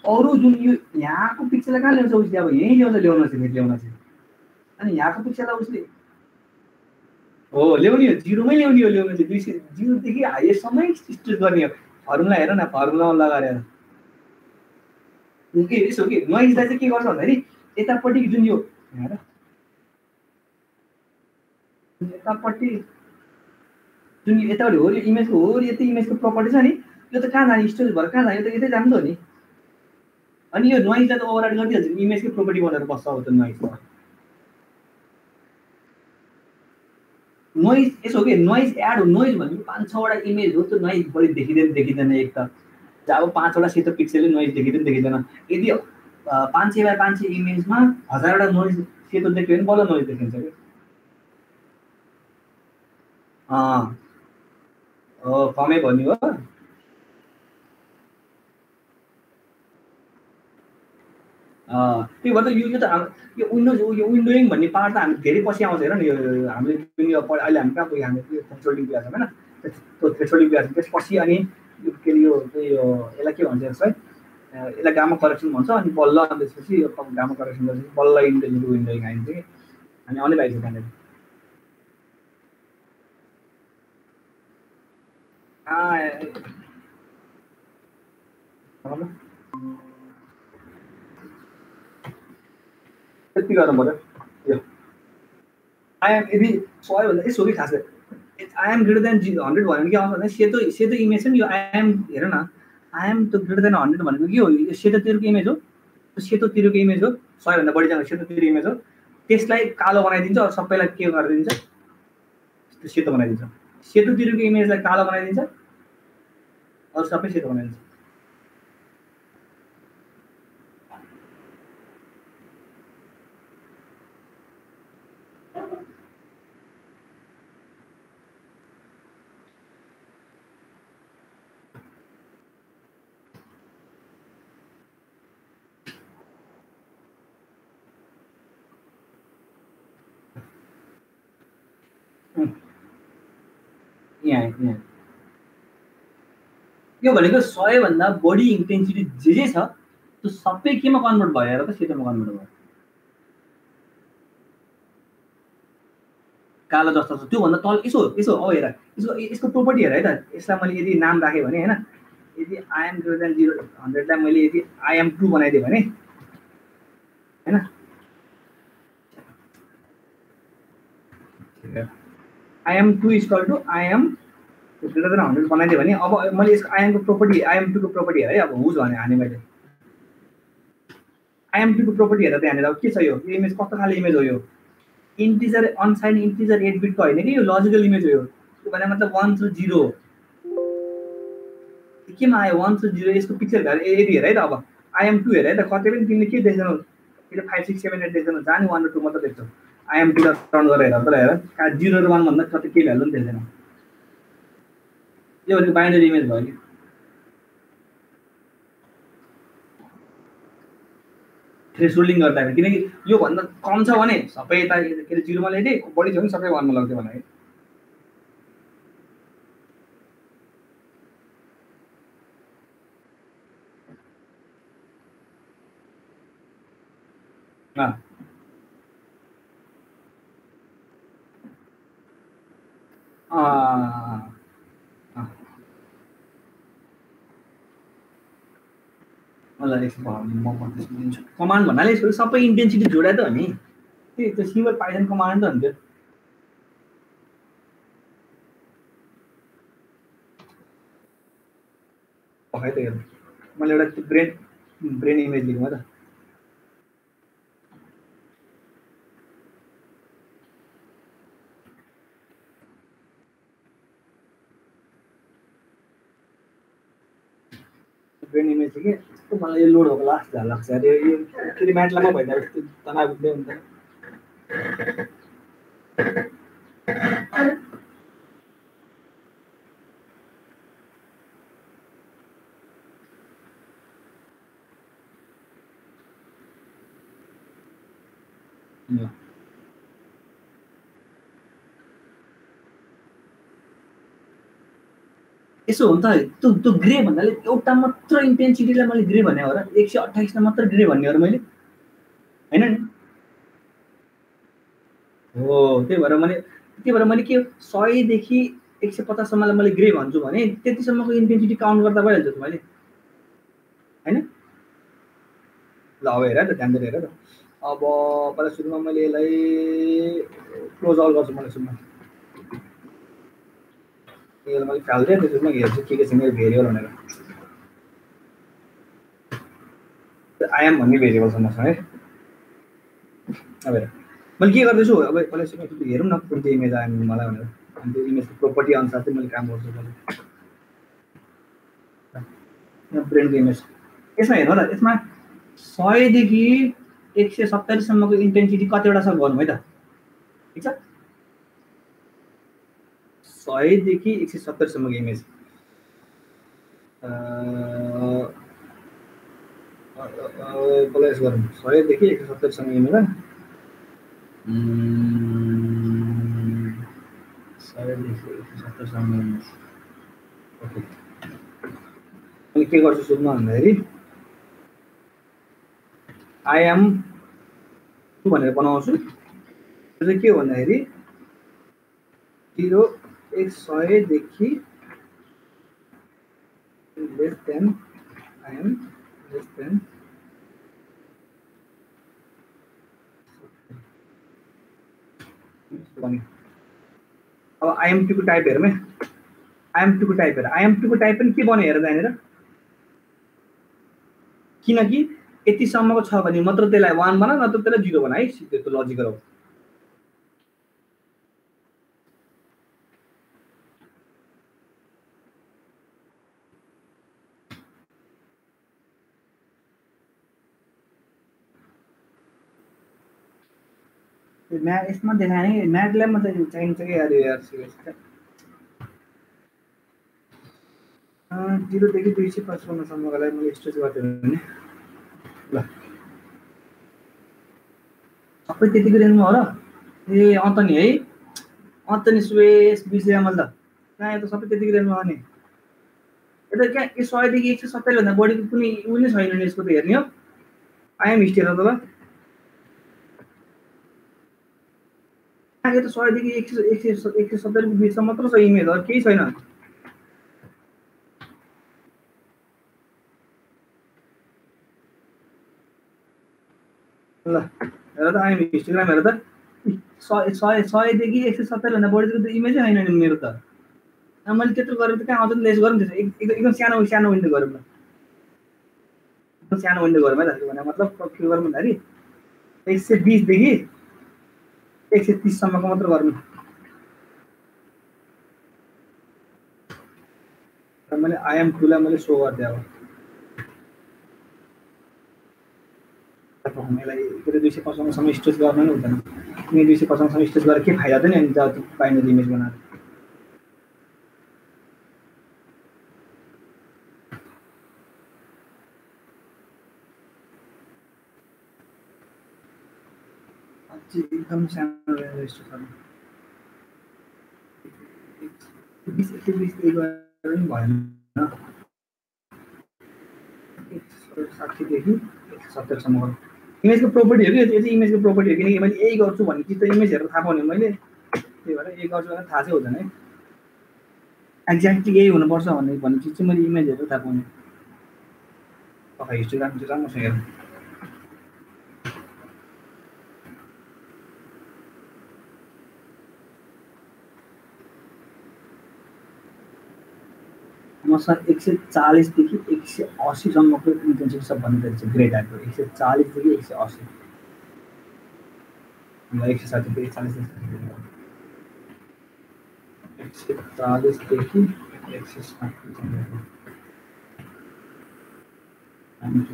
अरू जुन यो यहाँको पिक्चरलाई कहाँ ल्याउँछ उसले? अब यहीँ ल्याउन चाहिँ अनि यहाँको पिक्चरलाई उसले हो ल्याउने हो, 0मै ल्याउने हो। ल्याउनु चाहिँ 0 देखि हाइएस्टसम्मै स्ट्रेच गर्ने हो। फर्मुला हेर न, फर्मुलामा लगाएर के यसो कि नोइजलाई चाहिँ के गर्छ भन्दाखेरि यतापट्टि जुन यो हेर यतापट्टि जुन यतापट्टि हो, यो इमेजको हो, यति इमेजको प्रपर्टी छ नि, यो त कहाँ जाने? स्टोरेज भएर कहाँ जाने? यो त यतै जानु त हो नि। अनि यो नोइजलाई त ओभरराइड गरिदिइहाल्छ नि, इमेजकै प्रोपर्टी बनेर बस्छ अब त नोइज यसो के नोइज एड हो। नोइज भनेको 5-6वटा इमेज हो। त्यो नोइज बढी देखिँदैन एक त। जब 5वटा सेतो पिक्सलले नोइज देखिँदैन। यदि 500x500 इमेजमा 1000वटा नोइज सेतो देख्यो भने बल्ल नोइज देखिन्छ कि। कमै भन्ने हो। त्यही भएर यो त यो विन्डोइङ भन्ने पार्ट त हामी धेरै पछि आउँछ। हेर न, यो हामीले अहिले हामी कहाँ पुग्यो? हामी थ्रेसोल्डिङ क्लास होइन, त्यो थ्रेसोल्डिङ क्लास त्यसपछि अनि यो के अरे यो यसलाई के भन्छ यसलाई? यसलाई गामा करेक्सन भन्छ। अनि बल्ल त्यसपछि यो गामा करेक्सन गरेपछि बल्ल इन्टेलिजेन्ट विन्डोइङ आइन्छ कि हामी आउने पाइन्छ त्यहाँनिर। त्यति गर्नु पर्यो। यो आइएम यदि 100 भन्दा यसो कि खास आइएम ग्रेटर देन 100 भन्यो भने के आउँछ भने सेतो इमेज छ नि, यो आइएम हेर न, आइएम त ग्रेटर देन 100 भनेको के हो? यो सेतोतिरको इमेज हो। सेतोतिरको इमेज हो, 100 भन्दा बढी जान्छ सेतोतिर इमेज हो। त्यसलाई कालो बनाइदिन्छ, अरू सबैलाई के गरिदिन्छ? त्यो सेतो बनाइदिन्छ। सेतोतिरको इमेजलाई कालो बनाइदिन्छ, अरू सबै सेतो बनाइदिन्छ। यहाँ यो भनेको 100 भन्दा बढी इन्टेन्सिटी जे छ त्यो सबै केमा कन्भर्ट भयो र त? सेतोमा कन्भर्ट भयो। कालो जस्तो छ। त्योभन्दा तल यसो अब हेर, यसको प्रोपर्टी हेर है त। यसलाई मैले यदि नाम राखेँ भने होइन, यदि आइएम ग्रेटर देन 100लाई मैले यदि आइएम 2 बनाइदिएँ भने होइन, I M 2 equal to I M greater than 100 बनाइदिएँ भने अब मैले यसको आइएमको प्रोपर्टी आइएम 2 को प्रोपर्टी हेरेँ। अब हुज भने हाने मैले आइएम 2 को प्रोपर्टी हेरेर त्यहाँनिर अब के छ? यो इमेज कस्तो खाले इमेज हो? यो इन्टिजर अनसाइन्ड इन्टिजर 8 बिटको होइन कि, यो लजिकल इमेज हो। त्यो भने मतलब 1 to 0 केमा आयो? 1 to 0 यसको पिक्चर हेर। यदि हेर है त, अब आइएम 2 हेर है त, कतै पनि तिमीले के देख्दैनौ? त्यो 5 6 7 8 देख्दैनौ, जाने 1 र 2 मात्र देख्छौ। आइएम 2 टर्न गरेर हेर त, हेर 0 र 1 भन्दा कतै के भ्यालु पनि देख्दैनौ। यो भनेको बाइनरी इमेज भयो नि। थ्रेसोल्डिङ गर्दाखेरि, किनकि यो भन्दा कम छ भने सबै यता के अरे 0 मा ल्याइदिए, बढी छ भने सबै 1 मा लग्थ्यो भने कमान्ड भन्नाले यसको सबै इन्टेन्सिटी जोडा त हो नि। त्यो सिम्पल पाइथन कमान्ड त हुन्छ। खै त हेर, मैले एउटा ब्रेन इमेज लेखेँ त। ब्रेन इमेज थियो कि यस्तो मलाई यो लोड भएको लास्ट जहाँ लाग्छ अरे यो फेरि म्याटलामा भइदिएको यस्तो तनाव उठ्दै हुन्छ यसो हो नि त त्यो ग्रे भन्नाले एउटा मात्र इन्टेन्सिटीलाई मैले ग्रे भने हो र 128 मा मात्र ग्रे भन्ने हो र मैले हैन नि हो त्यही भएर मैले के 100 देखि 150 सम्मलाई मैले ग्रे भन्छु भने त्यतिसम्मको इन्टेन्सिटी काउन्ट गर्दा भइहाल्छ त मैले हैन ल अब हेर त ध्यान दिएर हेर त अब पहिला सुरुमा मैले यसलाई क्लोज अल गर्छु मलाई सुरुमा यसलाई मैले फाल्दै त्यसमा हेर्छु के छ मेरो भेरिएबल भनेर आई एम भन्ने भेरिएबल छ मसँग है अब हेर मैले के गर्दैछु अब पहिला सुरुमा हेरौँ न कुन चाहिँ इमेज आयो मलाई भनेर अनि त्यो इमेजको प्रोपर्टी अनुसार चाहिँ मैले काम गर्छु यहाँ ब्रेनको इमेज यसमा हेर्नु ल यसमा 100 देखि 170 सम्मको इन्टेन्सिटी कतिवटा छ गर्नु है त ठीक छ 100 देखि 170 सम्मको इमेज प्लस गरौँ 100 देखि 170 सम्म इमेज 100 देखि 170 सम्म इमेज ओके मैले के गर्छु सुरुमा भन्दाखेरि आई एम भनेर बनाउँछु त्यो चाहिँ के हो भन्दाखेरि 0 100 देखि less than I M less than अब आई एम 2 को टाइप हेरौँ है आई एम 2 को टाइप हेर आई एम 2 को टाइप पनि के बन्यो हेर त्यहाँनिर किनकि यतिसम्मको छ भने मात्र त्यसलाई 1 बना नत्र त्यसलाई 0 बना है त्यो लजिकल हो यसमा देखाएँ म्याटलाई मात्रै चाहिन्छ कि यार यार सिरियस 0 देखि 255 सम्मको लागि मैले स्ट्रेच गर्थेँ भने ल सबै त्यतिको रेन्जमा हो र ए अन्त नि है अन्त नि स्वेस बिर्सेँ मैले त कहाँ त सबै त्यतिको रेन्जमा हो नि यता क्या 100 देखि 170 भन्दा बढीको कुनै उयो नै छैन नि यसको त हेर्ने हो आइएम हिस्ट्री हो त यो त 100 देखि 170 को बिचमा मात्र छ इमेज अरू केही छैन ल हेर त आइएम हिस्टोग्राम हेर त 100 देखि 170 भन्दा बढीको त इमेजै छैन नि मेरो त मैले त्यत्रो गरेर त कहाँ आउँछ लेस गरौँ त्यसो एकदम सानो विन्डो गरौँ न एकदम सानो विन्डो गरौँ है त भने मतलब के गरौँ भन्दाखेरि 120 देखि 130 सम्मको मात्र गर्नु मैले आइएम खुला मैले सो गरिदिएँ अब हामीलाई 250 सम्म स्ट्रेच गर्न नै हुँदैन अनि 250 सम्म स्ट्रेच गरेर के फाइदा त नि अनि जति बाइनरी इमेज बनाएर एकदम सानो रेजिस्टर गर्नु 20 भएन 60 देखि 170 सम्म इमेजको प्रोपर्टी हो कि यो चाहिँ इमेजको प्रोपर्टी हो किनकि मैले यही गर्छु भन्ने चिज त इमेज हेरेर थाहा पाउने मैले त्यही भएर यही गर्छु भनेर थाहा चाहिँ हुँदैन है एक्ज्याक्टली यही हुनुपर्छ भन्ने चिज चाहिँ मैले इमेज हेरेर थाहा पाउने हिस्टोग्राम चाहिँ राम्रोसँग हेर्नु मसँग 140 देखि 180 सम्मको इन्टेन्सिटी सबभन्दा धेरै छ ग्रे टाइपको 140 देखि 180 160 देखि 140 140 देखि 160 IM2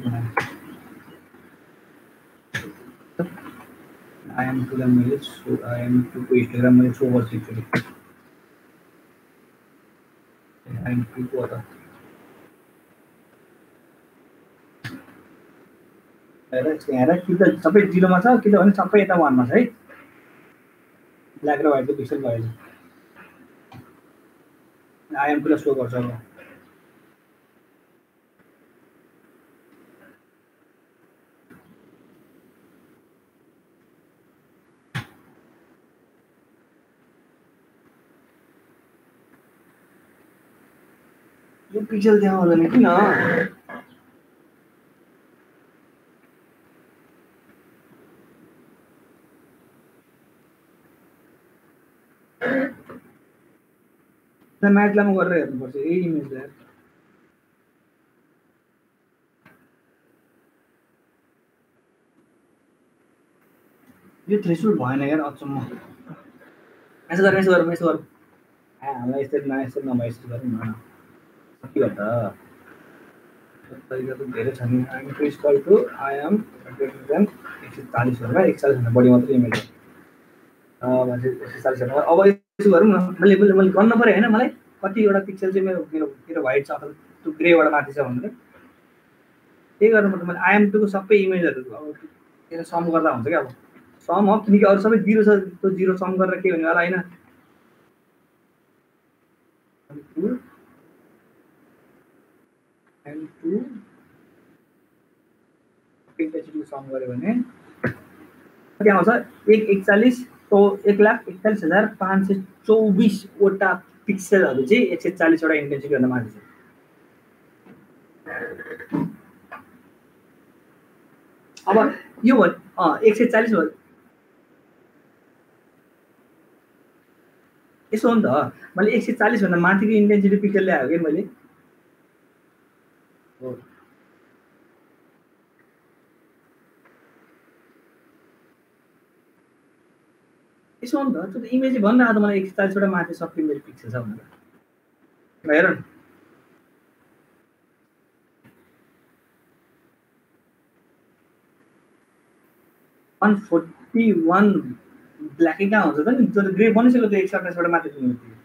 लाई मैले IM2 को हिस्टोग्राम मैले सो गर्छु एक्चुअली IM2 को त हेर कि त सबै 0 मा छ कि त भने सबै यता 1 मा छ है ब्ल्याक र व्हाइट को पिक्सल भयो IM2 लाई सो गर्छ अब यो पिक्सल त्यहाँ हुँदैन किन म्याटल्याबमा गरेर हेर्नुपर्छ यही इमेजलाई यो थ्रेसोल्ड भएन यार अचम्म यसो गर हामीलाई यसरी नभए यस्तो गरौँ न के गर्दा तरिका त धेरै छ नि IM greater than 140 भन्दा 140 भन्दा बढी मात्रै इमेज हो 140 भन्दा अब यसो गरौँ न मैले गर्न पर्यो हैन मलाई कतिवटा पिक्सल चाहिँ मेरो व्हाइट छ अथवा त्यो ग्रेबाट माथि छ भनेर के गर्नुपर्छ मैले IM2 को सबै इमेजहरु अब त्यसले सम गर्दा हुन्छ के अब सम हो किनकि अरु सबै 0 छ त्यो 0 सम गरेर के हुने होला हैन IM2 इंटेंसिटी सम गरे भने के आउँछ 141 तो 1,41,524 वटा पिक्सलहरु चाहिँ 140 वटा इन्टेन्सिटी भन्दा माथि छ अब यो 140 हो यसो हो नि त मैले 140 भन्दा माथिको इन्टेन्सिटी पिक्सल ल्याएको के मैले हो यसो हो नि त त्यो त इमेज भन्न त मलाई 140 वटा माथि सबै मेरो पिक्सल छ भनेर हेर न 141 ब्ल्याक कहाँ हुन्छ त नि त्यो ग्रे बनिसक्यो त्यो 128 वटा माथि पुग्नु थियो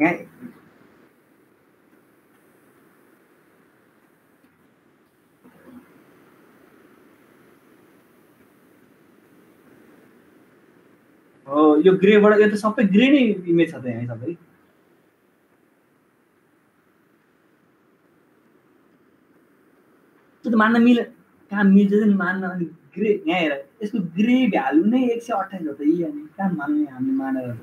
यहाँ यो ग्रेबाट यो त सबै ग्रे नै इमेज छ त यहाँ सबै त्यो त मान्न मिल्छ कहाँ मिल्छ नि मान्न अनि ग्रे यहाँ हेर यसको ग्रे भ्यालु नै 128 हो त यी अनि कहाँ मान्ने हामीले मानेर त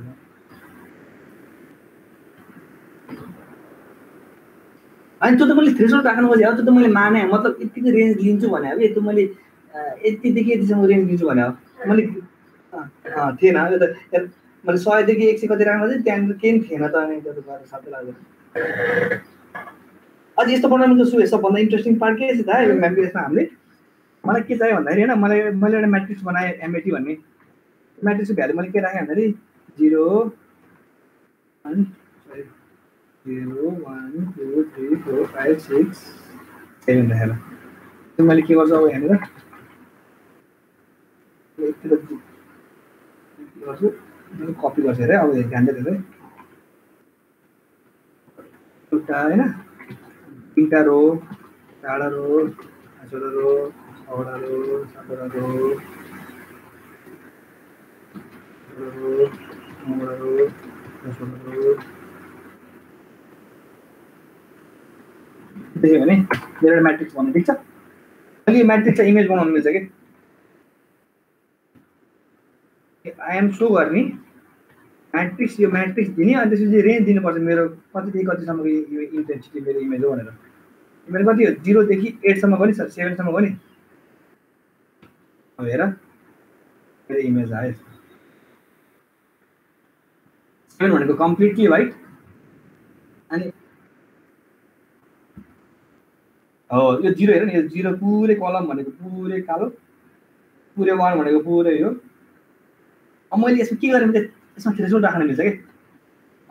अनि त्यो त मैले थ्रेसोल्ड राख्नु खोजेँ अब त्यो त मैले माने मतलब यतिको रेन्ज लिन्छु भने अब यति मैले यतिदेखि यतिसम्म रेन्ज लिन्छु भने अब मैले थिएन यो त मैले 100 देखि 100 कति राख्नु चाहिँ त्यहाँ केही थिएन त अनि त्यो त गरेर साथै लाग्यो अझ यस्तो बनाउनु त सबभन्दा इन्ट्रेस्टिङ पार्ट के छ त यो म्याट्रिक्समा हामीले मलाई के चाहियो भन्दाखेरि हैन मैले एउटा म्याट्रिक्स बनाएँ MAT भन्ने म्याट्रिक्सको भ्यालु मैले के राखेँ भन्दाखेरि 0 1 2 3 4 5 6 7 राखेर त्यो मैले के गर्छु अब यहाँनिर कपी गर्छु अरे अब ध्यान दिएर एउटा हैन तीनटा रो चारवटा रो पाँचवटा रो छवटा रो सातवटा रो नौवटा रो दसवटा रो देख्यो भने मेरो म्याट्रिक्स भन्नु ठिक छ अहिले म्याट्रिक्सको इमेज बनाउनु मिल्छ के IM सो गर्ने म्याट्रिक्स यो म्याट्रिक्स दिने अनि त्यसपछि रेन्ज दिनुपर्छ मेरो कतिदेखि कतिसम्मको यो इन्टेन्सिटी मेरो इमेज हो भनेर मेरो कति हो 0 देखि 8 सम्म गयो नि सर 7 सम्म गयो नि अब हेर मेरो इमेज आयो 7 भनेको कम्प्लिटली व्हाइट अनि हो यो 0 हेर नि यो 0 पुरै कलम भनेको पुरै कालो पुरै 1 भनेको पुरै यो अब मैले यसमा के गरेँ भने यसमा थ्रेसोल्ड राख्न मिल्छ के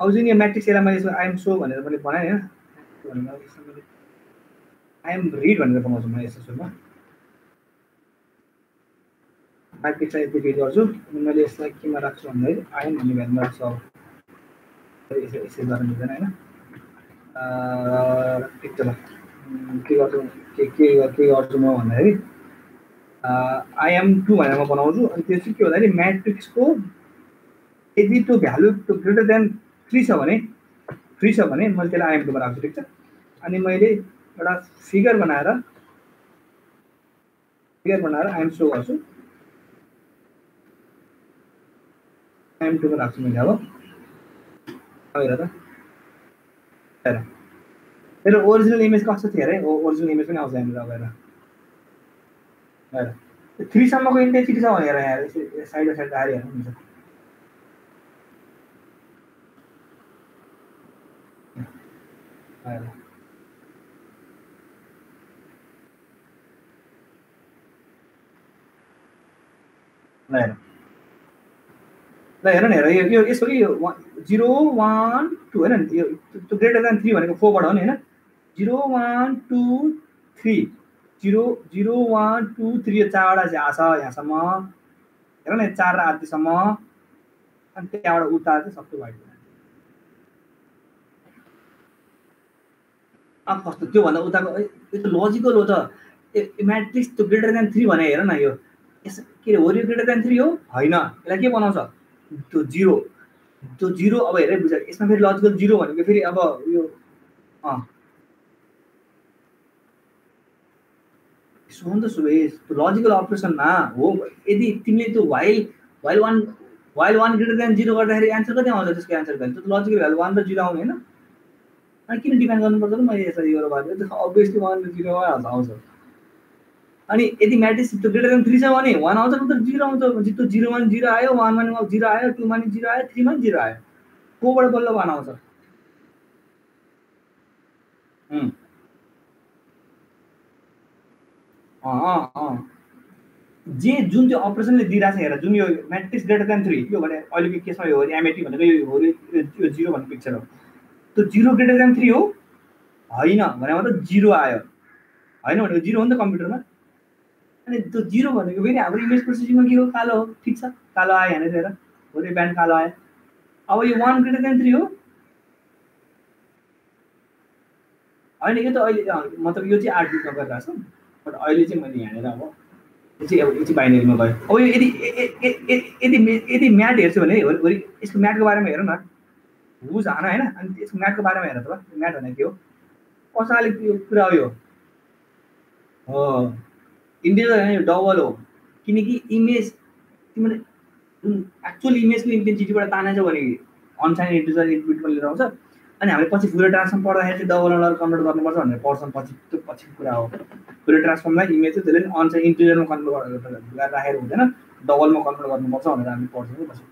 अब जुन यो म्याट्रिक्स यसलाई मैले आइएम सो भनेर मैले बनाएँ होइन आइएम रिड भनेर बनाउँछु म यसो सुरुमा म्याट्रिक्सलाई यति रिड गर्छु अनि मैले यसलाई केमा राख्छु भन्दाखेरि आइएम भन्ने भ्यालुमा राख्छु अब यसै गर्न मिल्दैन होइन ठिक छ ल के गर्छु के गर्छु म भन्दाखेरि आइएम 2 भनेर म बनाउँछु अनि त्यो चाहिँ के भन्दाखेरि म्याट्रिक्सको यदि त्यो भ्यालु ग्रेटर देन 3 छ भने मैले त्यसलाई आइएम 2 मा राख्छु ठिक छ अनि मैले एउटा फिगर बनाएर आइएम सो गर्छु आइएम 2 मा राख्छु मैले अब हेर त हेर मेरो ओरिजिनल इमेज कस्तो थियो अरे ओरिजिनल इमेज पनि आउँछ हामीलाई अब हेर 3 सम्मको इन्टेन्सिटी छ भनेर यहाँ साइड साइड राखेर हेर्नुहुन्छ ल हेर न हेर यो यसको कि 0 1 2 हैन यो ग्रेटर देन 3 भनेको 4 बाट हो नि हैन 0 1 2 3 0 0 1 2 3 यो चारवटा चाहिँ आछ यहाँसम्म हेर न 4 र आधीसम्म अनि त्यहाँबाट उता चाहिँ सबै वाइड अब कस्तो त्यो भन्दा उताको यो त लजिकल हो त म्याट्रिक्स त्यो ग्रेटर देन 3 भने हेर न यो के हो यो ग्रेटर देन 3 हो हैन यसलाई के बनाउँछ त्यो 0 अब हेरे बुझ यसमा फेरि लजिकल 0 भनेको फेरि अब यो सुन त सुवेश लजिकल अपरेसनमा हो यदि तिमीले त्यो while 1 ग्रेटर देन 0 गर्दाखेरि आन्सर कति आउँछ त्यसको आन्सर भ्यालु त्यो लजिकल भ्यालु 1 र 0 आउने हैन अनि किन डिफाइन गर्नुपर्छ त मैले यसरी यो भने अभियसली 1 र 0 मा आउँछ अनि यदि म्याट्रिक्स त्यो ग्रेटर देन 3 छ भने 1 आउँछ मतलब 0 आउँछ भने त्यो 0 मा 0 आयो 1 मा 0 आयो 2 मा 0 आयो 3 मा 0 आयो 4 बाट बल्ल 1 आउँछ जे जुन त्यो अपरेसनले दिइरा छ हेर जुन यो म्याट्रिक्स ग्रेटर देन 3 यो भने अहिलेको केसमा यो हो एमएटी भनेको यो 0 भन्ने पिक्चर हो त्यो 0 ग्रेटर देन 3 हो हैन भने मतलब 0 आयो हैन भनेको 0 हो नि त कम्प्युटरमा अनि त्यो 0 भनेको फेरि हाम्रो इमेज प्रोसेसिङमा के हो कालो हो ठीक छ कालो आयो हैन हेर भोलि ब्यान्ड कालो आयो अब यो 1 ग्रेटर देन 3 हो हैन यो त अहिले मतलब यो चाहिँ आर्ट बिटमा गरिरहेको छ बट अहिले चाहिँ मैले यहाँनिर अब यो चाहिँ बाइनरीमा गयो अब यो यदि म्याट हेर्छु भने यसको म्याटको बारेमा हेर न हुज हान हैन अनि यसको म्याटको बारेमा हेर त म्याट भनेको के हो कसैले यो कुरा हो यो हो इन्टिजर हैन यो डबल हो किनकि इमेज तिमीले एक्चुअल इमेजको इन्टेन्सिटीबाट तानेछ भने अनसाइन इन्टिजर इनपुटमा लिएर आउँछ अनि हामीले पछि फुरियर ट्रान्सफर्म पढ्दाखेरि चाहिँ डबल नम्बर कन्भर्ट गर्नुपर्छ भनेर पढ्छौँ पछि त्यो पछि कुरा हो फुरियर ट्रान्सफर्मलाई इमेज चाहिँ त्यसले अनसाइन इन्टिजरमा कन्भर्ट गरेर राखेर हुँदैन डबलमा कन्भर्ट गर्नुपर्छ भनेर हामी पढ्छौँ पछि